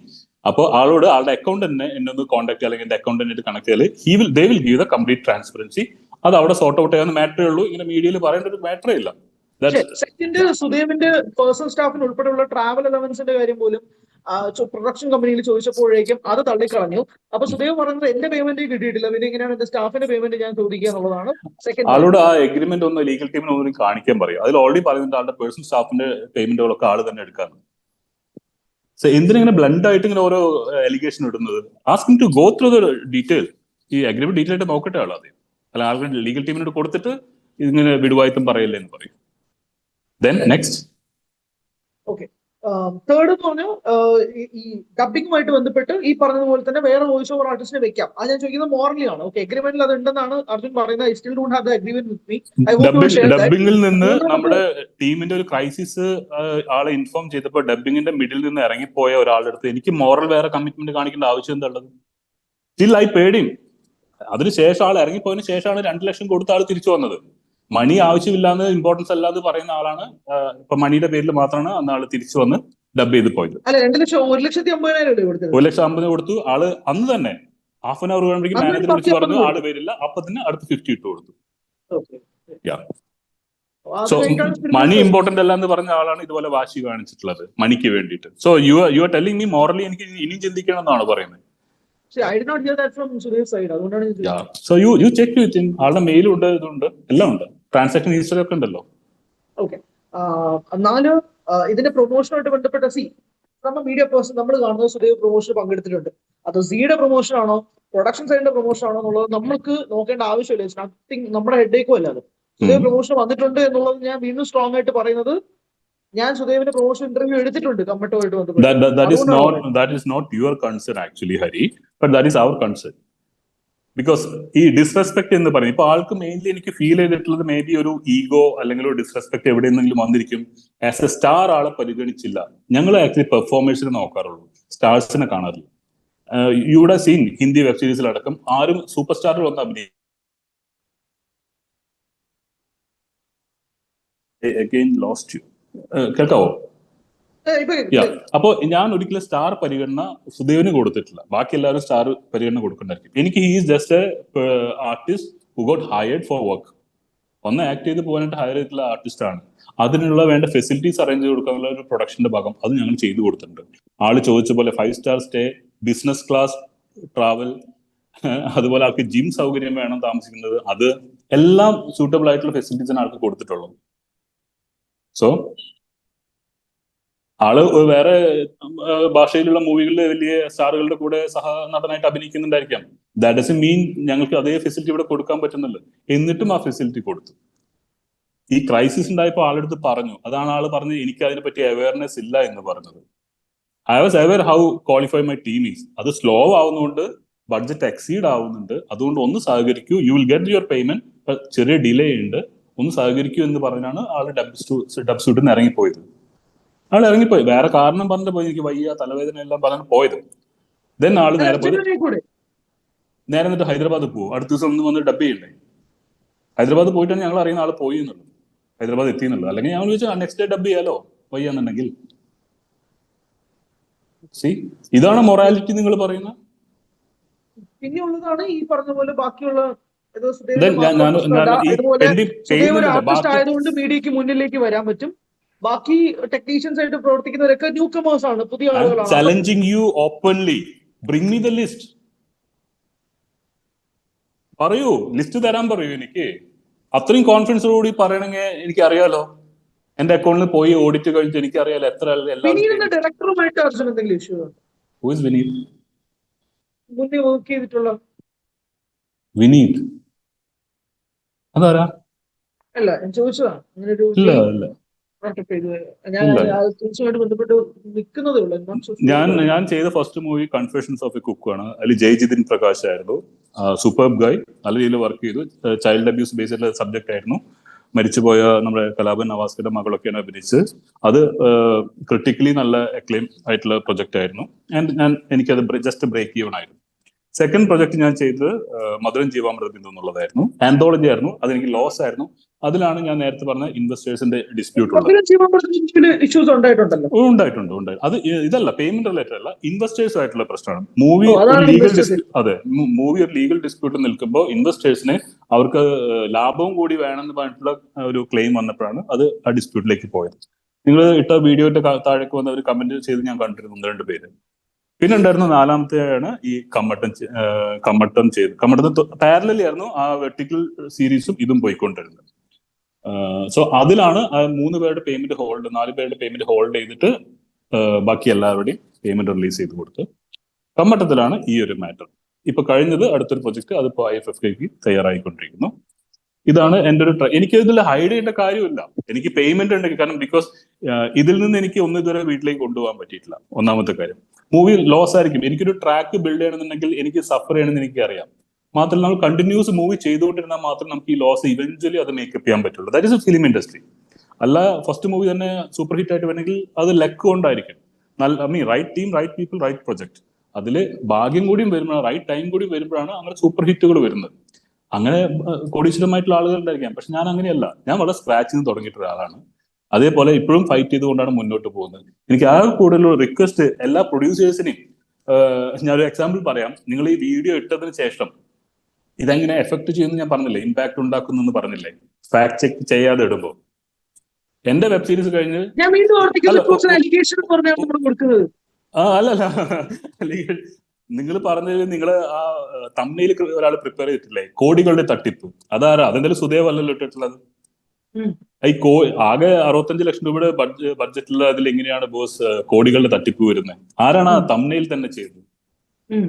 അപ്പോൾ ആളോട് ആളുടെ അക്കൗണ്ടന്റിനെ എന്നെ ഒന്ന് കോൺടാക്ട് അല്ലെങ്കിൽ എന്റെ അക്കൗണ്ടന്റിനെ കണക്ട് ചെയ്താൽ they will give the complete transparency. അത് അവിടെ സോർട്ട് ഔട്ട് ചെയ്യാവുന്ന മാറ്ററേ ഉള്ളൂ. ഇങ്ങനെ മീഡിയയിൽ പറയേണ്ട ഒരു മാറ്ററേ ഇല്ല. സെക്കൻഡ്, സുദേവിന്റെ പേഴ്സണൽ സ്റ്റാഫിന് ഉൾപ്പെടെയുള്ള ട്രാവൽ അലവൻസിന്റെ കാര്യം പോലും പ്രൊഡക്ഷൻ കമ്പനിയിൽ ചോദിച്ചപ്പോഴേക്കും അത് തള്ളിക്കളഞ്ഞു. അപ്പൊ സുദേവ് പറഞ്ഞത് എന്റെ പേയ്മെന്റ് കിട്ടിയിട്ടില്ല, പിന്നെ എങ്ങനെയാണ് എന്റെ സ്റ്റാഫിന്റെ പേയ്മെന്റ് ഞാൻ ചോദിക്കുക എന്നുള്ളതാണ് സെക്കൻഡ്. ആളോട് ആ എഗ്രിമെന്റ് ഒന്ന് ലീഗൽ ടീമിന് ഒന്നും കാണിക്കാൻ പറയും. അതിൽ ഓൾറെഡി പറയുന്നുണ്ട് ആളുടെ പേഴ്സണൽ സ്റ്റാഫിന്റെ പേയ്മെന്റുകളൊക്കെ ആള് തന്നെ എടുക്കാറുണ്ട്. സോ എന്തിനിങ്ങനെ ബ്ലണ്ട് ആയിട്ട് ഇങ്ങനെ ഓരോ അലിഗേഷൻ ഇടുന്നത്? Asking to go through the detail. ഈ അഗ്രിമെന്റ് ഡീറ്റെയിൽ ആയിട്ട് നോക്കട്ടെ ആൾ ആദ്യം. അല്ല ആൾക്കാർ ലീഗൽ ടീമിനോട് കൊടുത്തിട്ട് ഇതിങ്ങനെ വിടുവായിട്ടും പറയില്ലേ എന്ന് പറയും. Then next. Okay. തേർഡ് എന്ന് പറഞ്ഞാൽ ഈ ഡബിങ്ങുമായിട്ട് ബന്ധപ്പെട്ട് ഈ പറഞ്ഞതുപോലെ തന്നെ വേറെ വോയിസ് ഓവർ ആർട്ടിസ്റ്റിനെ വെക്കാം. അത് ഞാൻ ചോദിക്കുന്നത് മോറലി ആണ്. ഓക്കെ, അഗ്രിമെന്റിൽ അത് ഉണ്ടെന്നാണ് അർജുൻ പറയുന്നത്. I still don't have the agreement with me. ഡബിങ്ങിൽ നിന്ന് നമ്മുടെ ടീമിന്റെ ഒരു ക്രൈസിസ് ആളെ ഇൻഫോം ചെയ്തപ്പോൾ ഡബിങ്ങിന്റെ മിഡിൽ നിന്ന് ഇറങ്ങിപ്പോയ ഒരാളുടെ അടുത്ത് എനിക്ക് മോറൽ വേറെ കമ്മിറ്റ്മെന്റ് കാണിക്കേണ്ട ആവശ്യം എന്താ ഉള്ളത്? Still I paid him. അതിനുശേഷം ആൾ ഇറങ്ങിപ്പോയതിനു ശേഷമാണ് 2 ലക്ഷം കൊടുത്ത ആൾ തിരിച്ചു വന്നത്. മണി ആവശ്യമില്ലാന്ന്, ഇമ്പോർട്ടൻസ് അല്ലാതെ പറയുന്ന ആളാണ്. ഇപ്പൊ മണിയുടെ പേരിൽ മാത്രമാണ് അന്ന് ആള് തിരിച്ചു വന്ന് ഡബ് ചെയ്ത് പോയത്. 1,50,000 കൊടുത്തു. ആള് അന്ന് തന്നെ ഹാഫ് ആൻ അവർ വേണമെങ്കിൽ മാനേജർ വിളിച്ച് പറഞ്ഞു ആള് പേരില്ല. അപ്പൊ തന്നെ അടുത്ത് 50 ഇട്ട് കൊടുത്തു. സോ മണി ഇമ്പോർട്ടന്റ് അല്ല എന്ന് പറഞ്ഞ ആളാണ് ഇതുപോലെ വാശി കാണിച്ചിട്ടുള്ളത് മണിക്ക് വേണ്ടിയിട്ട്. So you are telling me morally എനിക്ക് ഇനിയും ചിന്തിക്കണം എന്നാണ് പറയുന്നത്. I did not hear that from Sudhir's side. So you check with him. ആളുടെ മെയിലും ഉണ്ട്, ഇതുണ്ട്, എല്ലാം ഉണ്ട്. ട്രാൻസാക്ഷൻ ഹിസ്റ്ററി ഒക്കെ ഉണ്ടല്ലോ. ഓക്കെ. എന്നാലും ഇതിന്റെ പ്രൊമോഷനുമായിട്ട് ബന്ധപ്പെട്ട നമ്മൾ മീഡിയ പേഴ്സൺ നമ്മൾ കാണുന്നത് സുദേവ് പ്രൊമോഷൻ പങ്കെടുത്തിട്ടുണ്ട്. അത് സിയുടെ പ്രൊമോഷൻ ആണോ പ്രൊഡക്ഷൻ സൈഡിന്റെ പ്രൊമോഷൻ ആണോ എന്നുള്ളത് നമുക്ക് നോക്കേണ്ട ആവശ്യമില്ല. നത്തിങ് നമ്മുടെ ഹെഡേക്കും അല്ലാതെ സുദേവ് പ്രൊമോഷൻ വന്നിട്ടുണ്ട് എന്നുള്ളത് ഞാൻ വീണ്ടും സ്ട്രോങ് ആയിട്ട് പറയുന്നത്. ഞാൻ സുദേവിന്റെ പ്രൊമോഷൻ ഇന്റർവ്യൂ എടുത്തിട്ടുണ്ട് കമ്മട്ടുമായിട്ട് ബന്ധപ്പെട്ട്. That is not your concern actually, Hari, but that is our concern. Because ഈ ഡിസ്റെസ്പെക്ട് എന്ന് പറയും. ഇപ്പൊ ആൾക്ക് മെയിൻലി എനിക്ക് ഫീൽ ചെയ്തിട്ടുള്ളത് മേ ബി ഒരു ഈഗോ അല്ലെങ്കിൽ ഒരു ഡിസ്റെസ്പെക്ട് എവിടെ നിന്നെങ്കിലും വന്നിരിക്കും. ആസ് എ സ്റ്റാർ ആളെ പരിഗണിച്ചില്ല. ഞങ്ങൾ ആക്ച്വലി പെർഫോമേഴ്സിനെ നോക്കാറുള്ളൂ, സ്റ്റാർസിനെ കാണാറില്ല. യുടെ സീൻ ഹിന്ദി വെബ് സീരീസിലടക്കം ആരും സൂപ്പർ സ്റ്റാറിൽ വന്ന് അഭിനയിക്കും. Again lost you. കേൾക്കാവോ? അപ്പോ ഞാൻ ഒരിക്കലും സ്റ്റാർ പരിഗണന സുദേവിന് കൊടുത്തിട്ടില്ല. ബാക്കി എല്ലാവരും സ്റ്റാർ പരിഗണന കൊടുക്കണ്ടായിരിക്കും. എനിക്ക് he is just A artist who got hired four work. ഒന്ന് ആക്ട് ചെയ്ത് പോകാനായിട്ട് ഹയർ ചെയ്തിട്ടുള്ള ആർട്ടിസ്റ്റ് ആണ്. അതിനുള്ള വേണ്ട ഫെസിലിറ്റീസ് അറേഞ്ച് ചെയ്ത് കൊടുക്കാനുള്ള ഒരു പ്രൊഡക്ഷന്റെ ഭാഗം അത് ഞങ്ങൾ ചെയ്തു കൊടുത്തിട്ടുണ്ട്. ആള് ചോദിച്ച പോലെ 5 star stay, business class travel, അതുപോലെ ആൾക്ക് ജിം സൗകര്യം വേണം താമസിക്കുന്നത്, അത് എല്ലാം സൂട്ടബിൾ ആയിട്ടുള്ള ഫെസിലിറ്റീസാണ് ആൾക്ക് കൊടുത്തിട്ടുള്ളത്. സോ ആള് വേറെ ഭാഷയിലുള്ള മൂവികളിൽ വലിയ സ്റ്റാറുകളുടെ കൂടെ സഹ നടനായിട്ട് അഭിനയിക്കുന്നുണ്ടായിരിക്കാം. ദാറ്റ് ഡസന്റ് മീൻ ഞങ്ങൾക്ക് അതേ ഫെസിലിറ്റി ഇവിടെ കൊടുക്കാൻ പറ്റുന്നില്ല. എന്നിട്ടും ആ ഫെസിലിറ്റി കൊടുത്തു. ഈ ക്രൈസിസ് ഉണ്ടായപ്പോൾ ആളെടുത്ത് പറഞ്ഞു. അതാണ് ആള് പറഞ്ഞത് എനിക്ക് അതിനെ പറ്റി അവയർനെസ് ഇല്ല എന്ന് പറഞ്ഞത്. I was aware how qualify my team is. അത് സ്ലോ ആവുന്നതുകൊണ്ട് ബഡ്ജറ്റ് എക്സീഡ് ആവുന്നുണ്ട്. അതുകൊണ്ട് ഒന്ന് സഹകരിക്കൂ, you will get your payment, ചെറിയ ഡിലേ ഉണ്ട്, ഒന്ന് സഹകരിക്കൂ എന്ന് പറഞ്ഞാണ് ആള് ഡബ് സ്യൂട്ടിൽ നിന്ന് ഇറങ്ങിപ്പോയത്. ആൾ ഇറങ്ങിപ്പോയി. വേറെ കാരണം പറഞ്ഞിട്ട് പോയി, എനിക്ക് വയ്യ തലവേദന എല്ലാം പറഞ്ഞിട്ട് പോയത്. ദെൻ ആള് നേരെ പോയത് നേരെ എന്നിട്ട് ഹൈദരാബാദ് പോകും. അടുത്ത ദിവസം ഒന്ന് വന്ന് ഡബ് ചെയ്യണ്ടേ. ഹൈദരാബാദ് പോയിട്ടാണ് ഞങ്ങൾ അറിയുന്ന ആൾ പോയി എന്നുള്ളൂ, ഹൈദരാബാദ് എത്തി എന്നുള്ളത്. അല്ലെങ്കിൽ ഞങ്ങൾ ചോദിച്ചാൽ നെക്സ്റ്റ് ഡേ ഡബ് ചെയ്യാലോ വയ്യാന്നുണ്ടെങ്കിൽ. ഇതാണ് മൊറാലിറ്റി നിങ്ങൾ പറയുന്നത്. പിന്നെ ഉള്ളതാണ് ഈ പറഞ്ഞ പോലെ ബാക്കിയുള്ള ആയതുകൊണ്ട് മീഡിയക്ക് മുന്നിലേക്ക് വരാൻ പറ്റും. ബാക്കി ടെക്നീഷ്യൻസ് ആയിട്ട് പ്രവർത്തിക്കുന്നവരൊക്കെ ന്യൂ കമേഴ്സ് ആണ്, പുതിയ ആളുകളാണ്. Challenging you openly, bring me the list. പറയൂ, ലിസ്റ്റ് തരാൻ പറയൂ. എനിക്ക് അത്രയും കോൺഫിഡൻസോടുകൂടി പറയണമെങ്കിൽ എനിക്ക് അറിയാലോ. എന്റെ അക്കൗണ്ടിൽ പോയി ഓഡിറ്റ് കഴിഞ്ഞിട്ട് എനിക്ക് അറിയാലോ എത്ര. ഡയറക്ടറുമായിട്ട് അർജുൻ എന്തെങ്കിലും ഇഷ്യൂ ഉണ്ടോ? Who is Vineeth? മുന്നേ വർക്ക് ചെയ്തിട്ടുള്ള വിനീത് അതാരാ? അല്ല, ഞാൻ ചോദിച്ചതാണ്. അങ്ങനെ ഒരു ഞാൻ ചെയ്ത first movie confessions of A cook ആണ്. അതിൽ ജയ്ജിതിൻ പ്രകാശ് ആയിരുന്നു സൂപ്പർബ് ഗായ്. നല്ല രീതിയിൽ വർക്ക് ചെയ്തു. ചൈൽഡ് അബ്യൂസ് ബേസ്ഡ് സബ്ജക്ട് ആയിരുന്നു. മരിച്ചുപോയ നമ്മുടെ കലാപൻ നവാസ്കയുടെ മകളൊക്കെയാണ് അഭിനയിച്ച്. അത് ക്രിട്ടിക്കലി നല്ല അക്ലെയിം ആയിട്ടുള്ള പ്രൊജക്ട് ആയിരുന്നു. എനിക്കത് ജസ്റ്റ് ബ്രേക്ക് ചെയ്യണമായിരുന്നു. സെക്കൻഡ് പ്രൊജക്ട് ഞാൻ ചെയ്തത് മധുരം ജീവാമൃത ബിന്ദു എന്നുള്ളതായിരുന്നു. ആന്തോളജി ആയിരുന്നു. അതെനിക്ക് ലോസ് ആയിരുന്നു. അതിലാണ് ഞാൻ നേരത്തെ പറഞ്ഞ ഇൻവെസ്റ്റേഴ്സിന്റെ ഡിസ്പ്യൂട്ട് ഉണ്ടായിട്ടുണ്ട്. അത് ഇതല്ല, പേയ്മെന്റ് റിലേറ്റഡ് അല്ല, ഇൻവെസ്റ്റേഴ്സ് ആയിട്ടുള്ള പ്രശ്നമാണ്. മൂവി ഒരു ലീഗൽ ഡിസ്പ്യൂട്ട് നിൽക്കുമ്പോൾ ഇൻവെസ്റ്റേഴ്സിന് അവർക്ക് ലാഭവും കൂടി വേണമെന്ന് പറഞ്ഞിട്ടുള്ള ഒരു ക്ലെയിം വന്നപ്പോഴാണ് അത് ആ ഡിസ്പ്യൂട്ടിലേക്ക് പോയത്. നിങ്ങൾ ഇട്ട വീഡിയോയുടെ താഴേക്ക് വന്ന ഒരു കമന്റ് ചെയ്ത് ഞാൻ കണ്ടിരുന്നു 1-2 പേര്. പിന്നെ ഉണ്ടായിരുന്ന നാലാമത്തെയാണ് ഈ കമ്മട്ടം ചെയ്ത്. കമ്മട്ടത്തിന് പാരലലി ആയിരുന്നു ആ വെർട്ടിക്കൽ സീരീസും ഇതും പോയിക്കൊണ്ടിരുന്നത്. സോ അതിലാണ് 3 പേരുടെ പേയ്മെന്റ് 4 പേരുടെ പേയ്മെന്റ് ഹോൾഡ് ചെയ്തിട്ട് ബാക്കി എല്ലാവരുടെയും പേയ്മെന്റ് റിലീസ് ചെയ്ത് കൊടുത്ത്. കമ്മട്ടത്തിലാണ് ഈ ഒരു മാറ്റർ. ഇപ്പൊ കഴിഞ്ഞത് അടുത്തൊരു പ്രൊജക്ട്, അതിപ്പോ IFFK തയ്യാറായിക്കൊണ്ടിരിക്കുന്നു. ഇതാണ് എൻ്റെ ഒരു എനിക്ക് ഇതിൽ ഹൈഡ് ചെയ്യേണ്ട കാര്യമില്ല. എനിക്ക് പേയ്മെന്റ് ഉണ്ടെങ്കിൽ, കാരണം ബിക്കോസ് ഇതിൽ നിന്ന് എനിക്ക് ഒന്നും ഇതുവരെ വീട്ടിലേക്ക് കൊണ്ടുപോകാൻ പറ്റിയിട്ടില്ല. ഒന്നാമത്തെ കാര്യം, മൂവി ലോസ് ആയിരിക്കും. എനിക്കൊരു ട്രാക്ക് ബിൽഡ് ചെയ്യണമെന്നുണ്ടെങ്കിൽ എനിക്ക് സഫർ ചെയ്യണമെന്ന് എനിക്ക് അറിയാം. മാത്രമല്ല, നമ്മൾ കണ്ടിന്യൂസ് മൂവി ചെയ്തുകൊണ്ടിരുന്നാൽ മാത്രം നമുക്ക് ഈ ലോസ് ഇവഞ്ച്വലി അത് മേക്കപ്പ് ചെയ്യാൻ പറ്റുള്ളൂ. That is a film industry. അല്ല ഫസ്റ്റ് മൂവി തന്നെ സൂപ്പർ ഹിറ്റ് ആയിട്ട് വരണമെങ്കിൽ അത് ലക്ക് കൊണ്ടായിരിക്കും. Right team, right people, right project. അതിൽ ഭാഗ്യം കൂടിയും വരുമ്പോഴാണ്, റൈറ്റ് ടൈം കൂടി വരുമ്പോഴാണ് അങ്ങനെ സൂപ്പർ ഹിറ്റുകൾ വരുന്നത്. അങ്ങനെ കോടീശ്വരമായിട്ടുള്ള ആളുകൾ ഉണ്ടായിരിക്കാം. പക്ഷെ ഞാൻ അങ്ങനെയല്ല. ഞാൻ വളരെ സ്ക്രാച്ചിൽ നിന്ന് തുടങ്ങിയിട്ട് ഒരാളാണ്. അതേപോലെ ഇപ്പോഴും ഫൈറ്റ് ചെയ്തുകൊണ്ടാണ് മുന്നോട്ട് പോകുന്നത്. എനിക്ക് ആ കൂടുതലുള്ള റിക്വസ്റ്റ് എല്ലാ പ്രൊഡ്യൂസേഴ്സിനെയും, ഞാനൊരു എക്സാമ്പിൾ പറയാം. നിങ്ങൾ ഈ വീഡിയോ ഇട്ടതിന് ശേഷം ഇതെങ്ങനെ എഫക്ട് ചെയ്യുമെന്ന് ഞാൻ പറഞ്ഞില്ലേ, ഇമ്പാക്ട് ഉണ്ടാക്കുന്നു പറഞ്ഞില്ലേ, ഫാക്ട് ചെക്ക് ചെയ്യാതെ ഇടുമ്പോ. എന്റെ വെബ് സീരീസ് കഴിഞ്ഞ് നിങ്ങൾ പറഞ്ഞത്, നിങ്ങൾ ആ തമ്മിൽ ഒരാൾ പ്രിപ്പയർ ചെയ്തിട്ടില്ലേ, കോടികളുടെ തട്ടിപ്പ്, അതാരാ? അതെന്തായാലും സുദേവ് അല്ലല്ലോ ഇട്ടിട്ടുള്ളത്. ആകെ 65 ലക്ഷം രൂപയുടെ ബഡ്ജറ്റിലുള്ള അതിൽ എങ്ങനെയാണ് ബോസ് കോടികളുടെ തട്ടിപ്പ് വരുന്നത്? ആരാണ് ആ തമ്മിൽ തന്നെ ചെയ്തത്?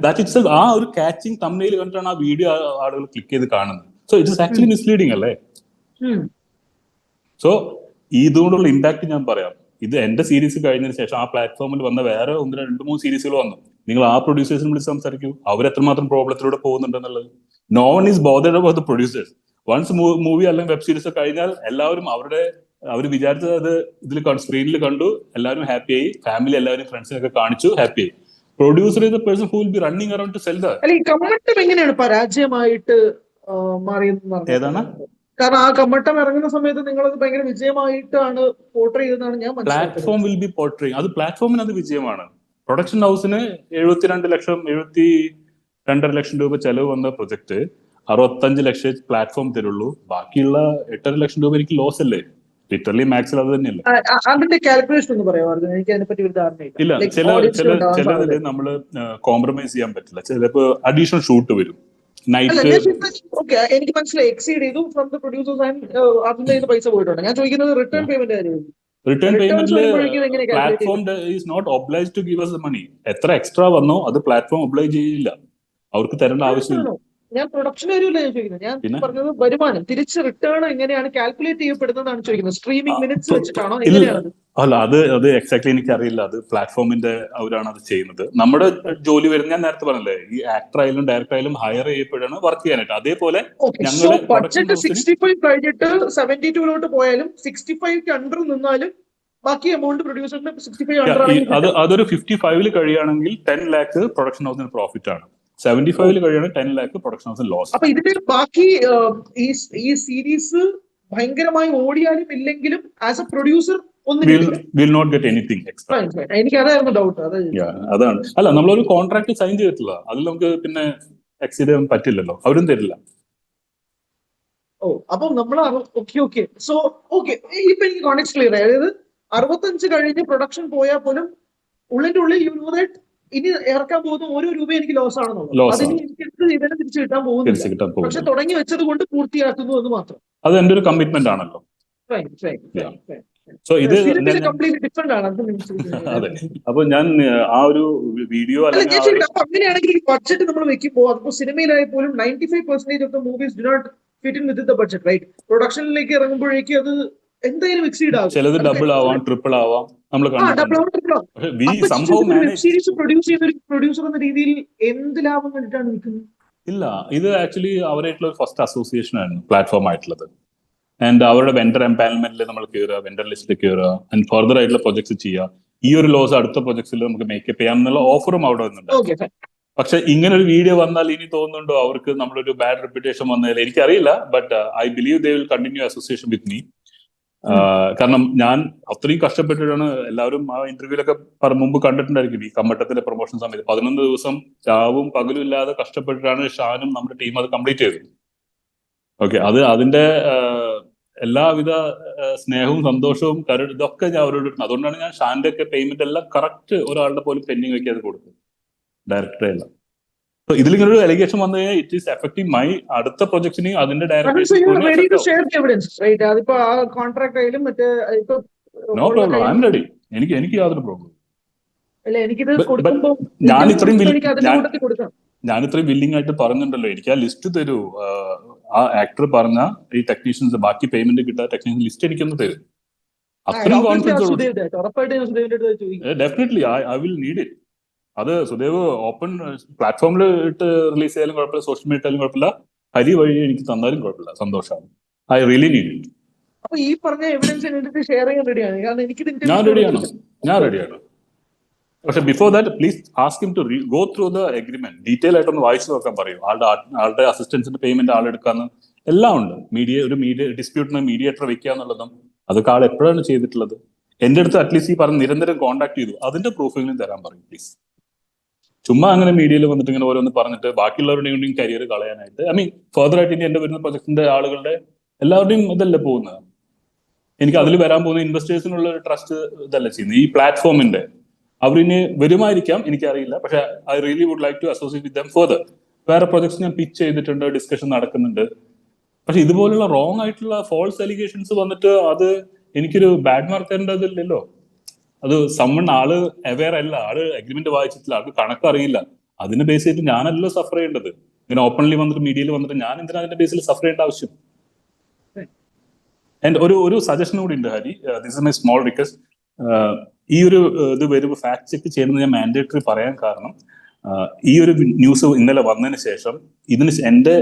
ദാറ്റ് ഇറ്റ്സ് ആ ഒരു കാച്ചിങ് തമ്മിൽ കണ്ടിട്ടാണ് ആ വീഡിയോ ആളുകൾ ക്ലിക്ക് ചെയ്ത് കാണുന്നത്. So it is actually misleading അല്ലേ? സോ ഇതുകൊണ്ടുള്ള ഇമ്പാക്ട് ഞാൻ പറയാം. ഇത് എന്റെ സീരീസ് കഴിഞ്ഞതിന് ശേഷം ആ പ്ലാറ്റ്ഫോമിൽ വന്ന വേറെ 1-2-3 സീരീസുകൾ വന്നു. നിങ്ങൾ ആ പ്രൊഡ്യൂസേഴ്സിനെ വിളിച്ച് സംസാരിക്കൂ, അവർ എത്രമാത്രം പ്രോബ്ലത്തിലൂടെ പോകുന്നുണ്ടെന്നുള്ളത്. No one is bothered about the producers. Once movie അല്ലെങ്കിൽ വെബ് സീരീസ് കഴിഞ്ഞാൽ എല്ലാവരും അവർ വിചാരിച്ചത് അത് ഇതിൽ സ്ക്രീനിൽ കണ്ടു, എല്ലാവരും ഹാപ്പിയായി, ഫാമിലി എല്ലാവരും ഫ്രണ്ട്സിനൊക്കെ കാണിച്ചു, ഹാപ്പിയായി. Producer is the person who will be running around to sell that. അല്ല, ഈ കമ്മട്ടം എങ്ങനെയാണ് പരാജയമായിട്ട് മാറിയെന്ന്? ഏതാണ്? കാരണം ആ കമ്മട്ടം ഇറങ്ങുന്ന സമയത്ത് നിങ്ങളത് ഭയങ്കര വിജയമായിട്ടാണ് പോർട്രേ ചെയ്തതാണ് ഞാൻ മനസ്സിലാക്കുന്നത്. Platform will be portray. അത് പ്ലാറ്റ്ഫോമിന് അത് വിജയമാണ്. പ്രൊഡക്ഷൻ ഹൗസിന് 72 ലക്ഷം രൂപ ചെലവ് വന്ന പ്രൊജക്ട് 65 ലക്ഷം പ്ലാറ്റ്ഫോം തരുള്ളൂ. ബാക്കിയുള്ള 8.5 ലക്ഷം രൂപ എനിക്ക് ലോസ് അല്ലേ? ലിറ്ററലി മാക്സിൽ അത് തന്നെയല്ലേ? അതിന്റെ കാൽക്കുലേഷൻ ഒന്ന് പറയാമായിരുന്നു, എനിക്ക് അതിനെപ്പറ്റി ഒരു ധാരണയില്ല. ഇല്ല, ചിലതില് നമ്മള് കോംപ്രമൈസ് ചെയ്യാൻ പറ്റില്ല. ചിലപ്പോ അഡീഷണൽ ഷൂട്ട് വരും, നൈറ്റ്. എനിക്ക് മനസ്സിലായി, എക്സീഡ് ചെയ്തു ഫ്രം ദ പ്രൊഡ്യൂസേഴ്സ് ആൻഡ് അതിന്റെ പൈസ പോയിട്ടുണ്ട്. ഞാൻ ചോദിക്കുന്നത് റിട്ടേൺ പേയ്മെന്റ് കാര്യമാണ്. റിട്ടേൺ പേയ്മെന്റില് platform is not obliged to give us the money. എത്ര എക്സ്ട്രാ വന്നോ അത് പ്ലാറ്റ്ഫോം ഒബ്ലൈസ് ചെയ്യില്ല, അവർക്ക് തരേണ്ട ആവശ്യമില്ല. ഞാൻ പ്രൊഡക്ഷൻ കാര്യമില്ല ഞാൻ ചോദിക്കുന്നത്. ഞാൻ പറഞ്ഞത് വരുമാനം തിരിച്ച് റിട്ടേൺ എങ്ങനെയാണ് കാൽക്കുലേറ്റ് ചെയ്യപ്പെടുന്നതാണ് ചോദിക്കുന്നത്. സ്ട്രീമിംഗ് മിനിറ്റ്സ് വെച്ചിട്ടാണോ, എങ്ങനെയാണ്? അല്ല, അത് എക്സാക്ട്ലി എനിക്ക് അറിയില്ല. അത് പ്ലാറ്റ്ഫോമിന്റെ അവരാണ് അത് ചെയ്യുന്നത്. നമ്മുടെ ജോലി വരുന്ന, ഞാൻ നേരത്തെ പറഞ്ഞല്ലേ, ഈ ആക്ടർ ആയാലും ഡയറക്ടർ ആയാലും ഹയർ ചെയ്യപ്പെടാണ് വർക്ക് ചെയ്യാനായിട്ട്. അതേപോലെ ബഡ്ജറ്റ് 65 കഴിഞ്ഞിട്ട് 72 പോയാലും 65 അണ്ടർ നിന്നാലും ബാക്കി എമൗണ്ട് പ്രൊഡ്യൂസറിന് 65 അണ്ടർ ആണെങ്കിൽ അതൊരു 55 കഴിയുകയാണെങ്കിൽ 10 lakh പ്രൊഡക്ഷൻ ഹൗസിന് പ്രോഫിറ്റ് ആണ്. 75 കഴിയുകയാണെങ്കിൽ 10 lakh പ്രൊഡക്ഷൻ ഹൗസിന് ലോസ്. അപ്പൊ ഇതിന്റെ ബാക്കി ഈ സീരീസ് ഭയങ്കരമായി ഓടിയാലും ഇല്ലെങ്കിലും as A producer will not get anything extra. എനിക്ക് അതായിരുന്നു ഡൗട്ട്. അതാണ്. അല്ല, നമ്മളൊരു കോൺട്രാക്ട് സൈൻ ചെയ്തിട്ടില്ല, അതിൽ നമുക്ക് പിന്നെ എക്സീഡ് ചെയ്യാൻ പറ്റില്ലല്ലോ, അവരും തരില്ല. അപ്പം നമ്മൾ ഓക്കെ സോ ഓക്കെ ഇപ്പൊ എനിക്ക് കോൺടെക്സ്റ്റ് ക്ലിയർ ആയി. അതായത് 65 കഴിഞ്ഞ് പ്രൊഡക്ഷൻ പോയാൽ പോലും ഉള്ളിന്റെ ഉള്ളിൽ യു നോ ദാറ്റ് ഇനി ഇറക്കാൻ പോകുന്ന ഓരോ രൂപ എനിക്ക് ലോസ് ആണെന്നുള്ളത്. അതിന് എനിക്ക് എന്ത് ചെയ്താലും തിരിച്ചു കിട്ടാൻ പോകുന്നില്ല. പക്ഷെ തുടങ്ങി വെച്ചത് കൊണ്ട് പൂർത്തിയാക്കുന്നു എന്ന് മാത്രം. അത് എന്റെ ഒരു കമ്മിറ്റ്മെന്റ് ആണല്ലോ. സോ ഇത് അതെ. അപ്പൊ ഞാൻ ആ ഒരു വീഡിയോ അങ്ങനെയാണെങ്കിൽ ബഡ്ജറ്റ് നമ്മൾ വെക്കുമ്പോൾ അതിപ്പോ സിനിമയിലായ പോലും 95% of the movies do not fit in with the budget, right? പ്രൊഡക്ഷനിലേക്ക് ഇറങ്ങുമ്പോഴേക്കും അത് എന്തായാലും എക്സീഡ് ആവും. ചിലത് ഡബിൾ ആവാം, ട്രിപ്പിൾ ആവാം. നമ്മൾ സീരീസ് പ്രൊഡ്യൂസ് ചെയ്യുന്ന ഒരു പ്രൊഡ്യൂസർ എന്ന രീതിയിൽ എന്ത് ലാഭം കണ്ടിട്ടാണ് നിൽക്കുന്നത്? ഇല്ല, ഇത് ആക്ച്വലി അവരായിട്ടുള്ള ഫസ്റ്റ് അസോസിയേഷൻ ആയിരുന്നു, പ്ലാറ്റ്ഫോം ആയിട്ടുള്ളത്. ആൻഡ് അവരുടെ വെൻഡർ എംപാനൽമെന്റിൽ നമ്മൾ കയറുക, വെൻഡർ ലിസ്റ്റിൽ കയറുക, ആൻഡ് ഫർദർ ആയിട്ടുള്ള പ്രൊജക്ട്സ് ചെയ്യുക. ഈ ഒരു ലോസ് അടുത്ത പ്രൊജക്ട്സിൽ നമുക്ക് മേക്കപ്പ് ചെയ്യാം എന്നുള്ള ഓഫറും അവിടെ വന്നിട്ടുണ്ട്. പക്ഷെ ഇങ്ങനെ ഒരു വീഡിയോ വന്നാൽ ഇനി തോന്നുന്നുണ്ടോ അവർക്ക് നമ്മളൊരു ബാഡ് റെപ്യൂട്ടേഷൻ വന്നതിൽ? എനിക്കറിയില്ല, but I believe they will continue association with me. കാരണം ഞാൻ അത്രയും കഷ്ടപ്പെട്ടിട്ടാണ്, എല്ലാവരും ആ ഇന്റർവ്യൂലൊക്കെ മുമ്പ് കണ്ടിട്ടുണ്ടായിരിക്കും, ഈ കമ്മട്ടത്തിന്റെ പ്രൊമോഷൻ സമയത്ത് 11 ദിവസം രാവും പകലും ഇല്ലാതെ കഷ്ടപ്പെട്ടിട്ടാണ് ഷാനും നമ്മുടെ ടീം അത് കംപ്ലീറ്റ് ചെയ്തത്. ഓക്കെ, അതിന്റെ എല്ലാവിധ സ്നേഹവും സന്തോഷവും ഇതൊക്കെ ഞാൻ അവരോട് കിട്ടുന്നത്. അതുകൊണ്ടാണ് ഞാൻ ഷാന്റെ ഒക്കെ പേയ്മെന്റ് എല്ലാം കറക്റ്റ് ഒരാളുടെ പോലും പെൻഡിങ് വെക്കാതെ കൊടുത്തത്, ഡയറക്ടറെ എല്ലാം. ഇതിലിങ്ങനെ ഒരു അലിഗേഷൻ വന്നു കഴിഞ്ഞാൽ ഇറ്റ് ഈസ് എഫക്ടിങ് മൈ അടുത്ത പ്രൊജക്ടിന് അതിന്റെ director. No problem, I'm ready. എനിക്ക് യാതൊരു പ്രോബ്ലം. ഞാൻ ഇത്രയും വില്ലിംഗ് ആയിട്ട് പറഞ്ഞിട്ടുണ്ടല്ലോ, എനിക്ക് ആ ലിസ്റ്റ് തരൂ. ആ ആക്ടർ പറഞ്ഞ ഈ ടെക്നീഷ്യൻസ് ബാക്കി പേയ്മെന്റ് കിട്ടാ ടെക്നീഷ്യൻ ലിസ്റ്റ് എനിക്കൊന്ന് തരും. അത്രയും confidence. Definitely I will need it. അത് സുദേവ് ഓപ്പൺ പ്ലാറ്റ്ഫോമിൽ ഇട്ട് റിലീസ് ചെയ്യാലും കുഴപ്പമില്ല, സോഷ്യൽ മീഡിയ ഇട്ടാലും കുഴപ്പമില്ല, ഹരി വഴി എനിക്ക് തന്നാലും കുഴപ്പമില്ല, സന്തോഷമാണ്. I really need it. ഈ പറഞ്ഞ എവിഡൻസ് ഷെയർ ചെയ്യാൻ റെഡിയാണ്. ഞാൻ റെഡിയാണ്. പക്ഷെ before that please ask him to go through the agreement. Detail ആയിട്ടൊന്ന് വായിച്ചു നോക്കാൻ പറയും. ആളുടെ അസിസ്റ്റൻസിന്റെ പേയ്മെന്റ് ആളെടുക്കാന്ന് എല്ലാം ഉണ്ട്. ഒരു മീഡിയ ഡിസ്പ്യൂട്ടിന് മീഡിയേറ്റർ വെക്കുക എന്നുള്ളതും അതൊക്കെ ആൾ എപ്പോഴാണ് ചെയ്തിട്ടുള്ളത്? എന്റെ അടുത്ത് അറ്റ്ലീസ്റ്റ് ഈ പറഞ്ഞ് നിരന്തരം കോൺടാക്ട് ചെയ്തു, അതിന്റെ പ്രൂഫെങ്കിലും തരാൻ പറയും പ്ലീസ്. ചുമ്മാ അങ്ങനെ മീഡിയയിൽ വന്നിട്ട് ഇങ്ങനെ ഓരോന്ന് പറഞ്ഞിട്ട് ബാക്കിയുള്ളവരുടെയും കരിയർ കളയാനായിട്ട്, ഐ മീൻ ഫർദർ ആയിട്ട് ഇനി എന്റെ വരുന്ന പ്രൊജക്ടിന്റെ ആളുകളുടെ എല്ലാവരുടെയും ഇതല്ലേ പോകുന്നത്. എനിക്ക് അതിൽ വരാൻ പോകുന്ന ഇൻവെസ്റ്റേഴ്സിനുള്ള ഒരു ട്രസ്റ്റ് ഇതല്ല ചെയ്യുന്നത്. ഈ പ്ലാറ്റ്ഫോമിന്റെ അവരിന് വരുമായിരിക്കാം, എനിക്കറിയില്ല. പക്ഷെ I really would like to associate with them further. വേറെ പ്രൊജക്ട്സ് ഞാൻ പിച്ച് ചെയ്തിട്ടുണ്ട്, ഡിസ്കഷൻ നടക്കുന്നുണ്ട്. പക്ഷെ ഇതുപോലുള്ള റോങ് ആയിട്ടുള്ള ഫോൾസ് അലിഗേഷൻസ് വന്നിട്ട് അത് എനിക്കൊരു ബാഡ് മാർക്ക് തരേണ്ടതില്ലല്ലോ. അത് ആള് അവെയർ അല്ല, ആള് അഗ്രിമെന്റ് വായിച്ചിട്ടില്ല, ആൾക്ക് കണക്കറിയില്ല. അതിന് ബേസ് ചെയ്തിട്ട് ഞാനല്ലോ സഫർ ചെയ്യേണ്ടത്. ഇങ്ങനെ ഓപ്പൺലി വന്നിട്ട് മീഡിയയിൽ വന്നിട്ട് ഞാൻ എന്തിനാ അതിന്റെ ബേസിൽ സഫർ ചെയ്യേണ്ട ആവശ്യം? ആൻഡ് ഒരു സജഷൻ കൂടി ഉണ്ട് Hari, this is my small request. ഈ ഒരു ഇത് വരുമ്പോൾ ഫാക്ട് ചെക്ക് ചെയ്യുന്നത് ഞാൻ മാൻഡേറ്ററി പറയാൻ കാരണം, ഈ ഒരു ന്യൂസ് ഇന്നലെ വന്നതിന് ശേഷം എന്റെ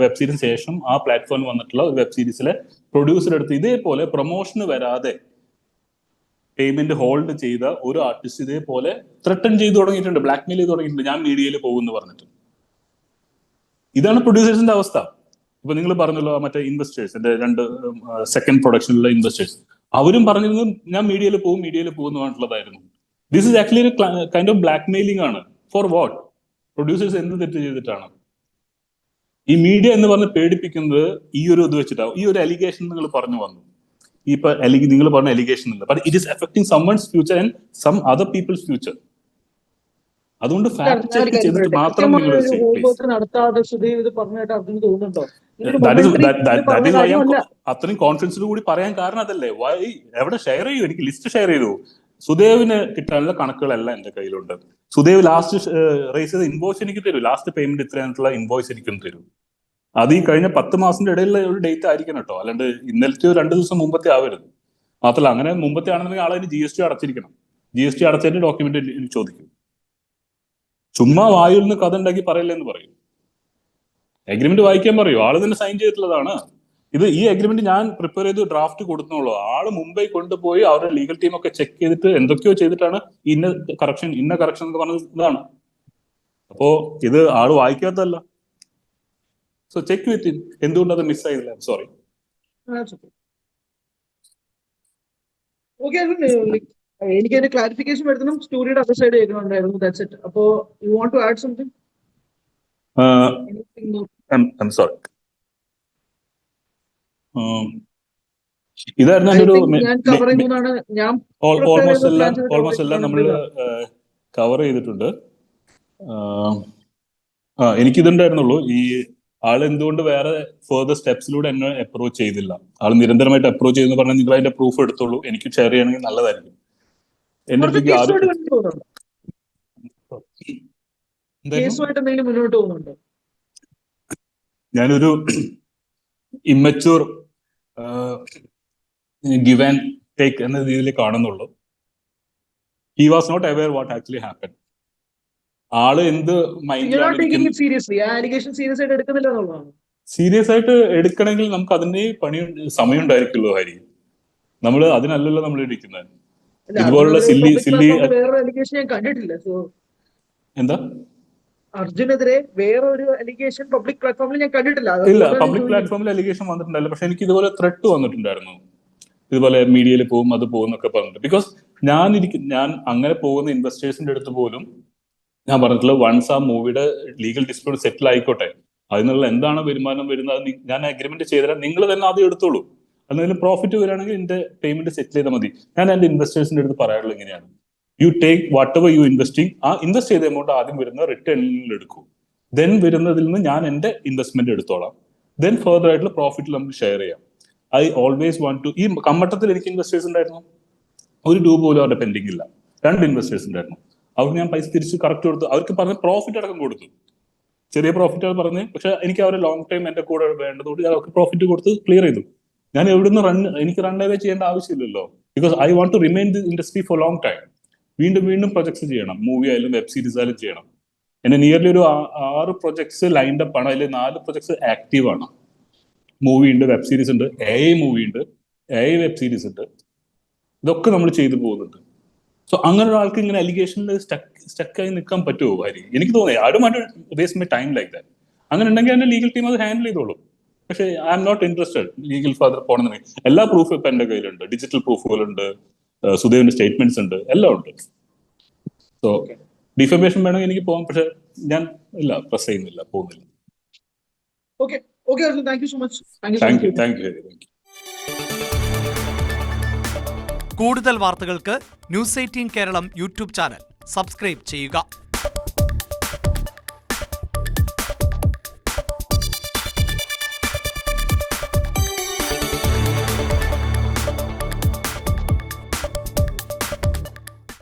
വെബ് സീരീസിന് ശേഷം ആ പ്ലാറ്റ്ഫോമിൽ വന്നിട്ടുള്ള വെബ് സീരീസിലെ പ്രൊഡ്യൂസർ എടുത്ത് ഇതേപോലെ പ്രൊമോഷന് വരാതെ പേയ്മെന്റ് ഹോൾഡ് ചെയ്ത ഒരു ആർട്ടിസ്റ്റ് ഇതേപോലെ ത്രെട്ടൺ ചെയ്ത് തുടങ്ങിയിട്ടുണ്ട്, ബ്ലാക്ക്മെയിൽ ചെയ്ത് തുടങ്ങിയിട്ടുണ്ട്, ഞാൻ മീഡിയയിൽ പോകുമെന്ന് പറഞ്ഞിട്ട്. ഇതാണ് പ്രൊഡ്യൂസേഴ്സിന്റെ അവസ്ഥ. ഇപ്പൊ നിങ്ങൾ പറഞ്ഞല്ലോ മറ്റേ ഇൻവെസ്റ്റേഴ്സ്, എന്റെ 2 സെക്കൻഡ് പ്രൊഡക്ഷനിലുള്ള ഇൻവെസ്റ്റേഴ്സ്, അവരും പറഞ്ഞിരുന്നത് ഞാൻ മീഡിയയിൽ പോകും എന്ന് പറഞ്ഞിട്ടുള്ളതായിരുന്നു. ദിസ് ഇസ് ആക്ച്വലി ഒരു കൈൻഡ് ഓഫ് ബ്ലാക്ക് മെയിലിംഗ് ആണ്. For what? പ്രൊഡ്യൂസേഴ്സ് എന്ത് തെറ്റ് ചെയ്തിട്ടാണ്? ഈ മീഡിയ എന്ന് പറഞ്ഞ് പേടിപ്പിക്കുന്നത് ഈ ഒരു ഇത് വെച്ചിട്ടാവും. ഈ ഒരു അലിഗേഷൻ നിങ്ങൾ പറഞ്ഞു വന്നു, ഇപ്പൊ നിങ്ങൾ പറഞ്ഞ അലിഗേഷൻ ഇല്ല, but it is affecting someone's future and some other people's future. അതുകൊണ്ട് ഫാക്ട് ചെക്ക് ചെയ്തിട്ട് മാത്രം നിങ്ങൾ അത്രയും കോൺഫിഡൻസിൽ കൂടി പറയാൻ കാരണം അതല്ലേ. എവിടെ ഷെയർ ചെയ്യൂ? എനിക്ക് ലിസ്റ്റ് ഷെയർ ചെയ്തു. സുദേവിന് കിട്ടാനുള്ള കണക്കുകളെല്ലാം എന്റെ കയ്യിലുണ്ട്. സുദേവ് ലാസ്റ്റ് റേസ് ചെയ്ത ഇൻവോയ്സ് എനിക്ക് തരൂ, ലാസ്റ്റ് പേയ്മെന്റ് ഇത്രയായിട്ടുള്ള ഇൻവോയ്സ് എനിക്കും തരൂ. അത് ഈ കഴിഞ്ഞ 10 മാസത്തിന്റെ ഇടയിലുള്ള ഒരു ഡേറ്റ് ആയിരിക്കണം കേട്ടോ, അല്ലാണ്ട് ഇന്നലത്തെ 2 ദിവസം മുമ്പത്തെ ആവരുത്. മാത്രമല്ല അങ്ങനെ മുമ്പത്തെ ആണെന്നുണ്ടെങ്കിൽ ആളതിന് GST അടച്ചിരിക്കണം. GST അടച്ചതിന്റെ ഡോക്യുമെന്റ് എനിക്ക് ചോദിക്കും. ചുമ്മാ വായിൽ നിന്ന് കഥ ഉണ്ടാക്കി പറയില്ലെന്ന് പറയും. എഗ്രിമെന്റ് വായിക്കാൻ പറയൂ, ആള് തന്നെ സൈൻ ചെയ്തിട്ടുള്ളതാണ്. ഇത് ഈ അഗ്രിമെന്റ് ഞാൻ പ്രിപ്പയർ ചെയ്ത് ഡ്രാഫ്റ്റ് കൊടുക്കുന്നുള്ളൂ. ആള് മുംബൈ കൊണ്ടുപോയി അവരുടെ ലീഗൽ ടീം ഒക്കെ ചെക്ക് ചെയ്തിട്ട് എന്തൊക്കെയോ ചെയ്തിട്ടാണ് ഇന്ന കറക്ഷൻ എന്ന് പറഞ്ഞത് ഇതാണ്. അപ്പോ ഇത് ആള് വായിക്കാത്തല്ല. സോ ചെക്ക് വിത്ത് എന്തുകൊണ്ട് അത് മിസ്സായില്ല. സോറി. എനിക്ക് അതിന്റെ ക്ലാരിഫിക്കേഷൻ വരുത്തണം. സ്റ്റോറിയുടെ അതർ സൈഡ് കേൾക്കണുണ്ടായിരുന്നു. That's it. അപ്പോ you want to add something? I'm sorry. ഇതായിരുന്നു എൻ്റെ ഒരു ഓൾമോസ്റ്റ് എല്ലാം നമ്മൾ കവർ ചെയ്തിട്ടുണ്ട്. എനിക്കിതുണ്ടായിരുന്നുള്ളൂ, ഈ ആൾ എന്തുകൊണ്ട് വേറെ ഫെർദർ സ്റ്റെപ്സിലൂടെ എന്നെ അപ്രോച്ച് ചെയ്തില്ല. ആൾ നിരന്തരമായിട്ട് അപ്രോച്ച് ചെയ്തെന്ന് പറഞ്ഞാൽ നിങ്ങൾ അതിന്റെ പ്രൂഫ് എടുത്തോളൂ, എനിക്ക് ഷെയർ ചെയ്യണമെങ്കിൽ നല്ലതായിരിക്കും. എന്റെ ഞാനൊരു ഇമ്മച്യൂർ ഗിവ് ആൻഡ് ടേക്ക് എന്ന രീതിയിൽ കാണുന്നുള്ളൂ. He was not aware what actually happen. ആള് എന്ത് സീരിയസ് ആയിട്ട് എടുക്കണമെങ്കിൽ നമുക്ക് അതിന്റെ പണി സമയം ഉണ്ടായിരിക്കുള്ളൂ ഹരി. നമ്മള് അതിനല്ലല്ലോ നമ്മൾ ഇരിക്കുന്നത്. ഇതുപോലുള്ള എന്താ അർജുനെതിരെ വേറെ ഒരു അലിഗേഷൻ പബ്ലിക് പ്ലാറ്റ്ഫോമിൽ ഞാൻ കണ്ടിട്ടില്ല. ഇല്ല, പബ്ലിക് പ്ലാറ്റ്ഫോമിൽ അലിഗേഷൻ വന്നിട്ടുണ്ടല്ലോ. പക്ഷെ എനിക്ക് ഇതുപോലെ ത്രെട്ട് വന്നിട്ടുണ്ടായിരുന്നു, ഇതുപോലെ മീഡിയയിൽ പോകും അത് പോകും എന്നൊക്കെ പറഞ്ഞിട്ട്. ബിക്കോസ് ഞാൻ അങ്ങനെ പോകുന്ന ഇൻവെസ്റ്റേഴ്സിന്റെ അടുത്ത് പോലും ഞാൻ പറഞ്ഞിട്ടുള്ള വൺസ് ആ മൂവിയുടെ ലീഗൽ ഡിസ്പ്യൂട്ട് സെറ്റിൽ ആയിക്കോട്ടെ, അതിനുള്ള എന്താണ് വരുമാനം വരുന്നത് ഞാൻ അഗ്രിമെന്റ് ചെയ്താൽ നിങ്ങൾ തന്നെ ആദ്യം എടുത്തോളൂ. അതിന് പ്രോഫിറ്റ് വരികയാണെങ്കിൽ എന്റെ പേയ്മെന്റ് സെറ്റിൽ ചെയ്താൽ മതി. ഞാൻ എന്റെ ഇൻവെസ്റ്റേഴ്സിന്റെ അടുത്ത് പറയാറുള്ളത് എങ്ങനെയാണ്, you take what ever you investing, ആ ഇൻവെസ്റ്റ് ചെയ്ത എമൗണ്ട് ആദ്യം വരുന്ന റിട്ടേണിൽ എടുക്കൂ. ദെൻ വരുന്നതിൽ നിന്ന് ഞാൻ എന്റെ ഇൻവെസ്റ്റ്മെന്റ് എടുത്തോളാം. ദെൻ ഫർദർ ആയിട്ടുള്ള പ്രോഫിറ്റ് നമുക്ക് ഷെയർ ചെയ്യാം. I always want to. ഈ കമ്മട്ടത്തിൽ എനിക്ക് ഇൻവെസ്റ്റേഴ്സ് ഉണ്ടായിരുന്നു, ഒരു രൂപ പോലും അവരുടെ പെൻഡിങ് ഇല്ല. 2 ഇൻവെസ്റ്റേഴ്സ് ഉണ്ടായിരുന്നു. അവർക്ക് ഞാൻ പൈസ തിരിച്ച് കറക്റ്റ് കൊടുത്തു. അവർക്ക് പറഞ്ഞ പ്രോഫിറ്റ് അടക്കം കൊടുത്തു, ചെറിയ പ്രോഫിറ്റ് ആണ് പറഞ്ഞത്. പക്ഷെ എനിക്ക് അവർ ലോങ് ടൈം എന്റെ കൂടെ വേണ്ടതുകൊണ്ട് ഞാൻ അവർക്ക് പ്രോഫിറ്റ് കൊടുത്ത് ക്ലിയർ ചെയ്തു. ഞാൻ എവിടുന്ന് എനിക്ക് റൺ അവേ ചെയ്യേണ്ട ആവശ്യമില്ലല്ലോ. Because I want to remain the industry for long time. വീണ്ടും പ്രൊജക്ട്സ് ചെയ്യണം, മൂവി ആയാലും വെബ് സീരീസ് ആയാലും ചെയ്യണം. എന്നെ നിയർലി ഒരു 6 പ്രൊജക്ട്സ് ലൈൻഡ് അപ്പ് ആണ്. അതിൽ 4 പ്രൊജക്ട്സ് ആക്റ്റീവ് ആണ്. മൂവി ഉണ്ട്, വെബ് സീരീസ് ഉണ്ട്, AI മൂവി ഉണ്ട്, AI വെബ് സീരീസ് ഉണ്ട്. ഇതൊക്കെ നമ്മൾ ചെയ്തു പോകുന്നുണ്ട്. സോ അങ്ങനെ ഒരാൾക്ക് ഇങ്ങനെ അലിഗേഷനിൽ സ്റ്റക്കായി നിൽക്കാൻ പറ്റുമോ ഹരി? എനിക്ക് തോന്നി I don't want to waste my time like that. അങ്ങനെ ഉണ്ടെങ്കിൽ എന്റെ ലീഗൽ ടീം അത് ഹാൻഡിൽ ചെയ്തോളും. പക്ഷേ I'm not interested legal further പോകണമെന്ന്. എല്ലാ പ്രൂഫും ഇപ്പൊ എന്റെ കയ്യിലുണ്ട്, ഡിജിറ്റൽ പ്രൂഫുകളുണ്ട്, സുദേവിന്റെ സ്റ്റേറ്റ്മെന്റ്സ് ഉണ്ട്, എല്ലാം ഉണ്ട്. സോ ഡിഫമേഷൻ വേണമെങ്കിൽ എനിക്ക് പോകാം, പക്ഷെ ഞാൻ ഇല്ല, പ്രസ് ചെയ്യുന്നില്ല, പോകുന്നില്ല. Thank you so much. Thank you. കൂടുതൽ വാർത്തകൾക്ക് News18 Keralam YouTube channel subscribe ചെയ്യുക.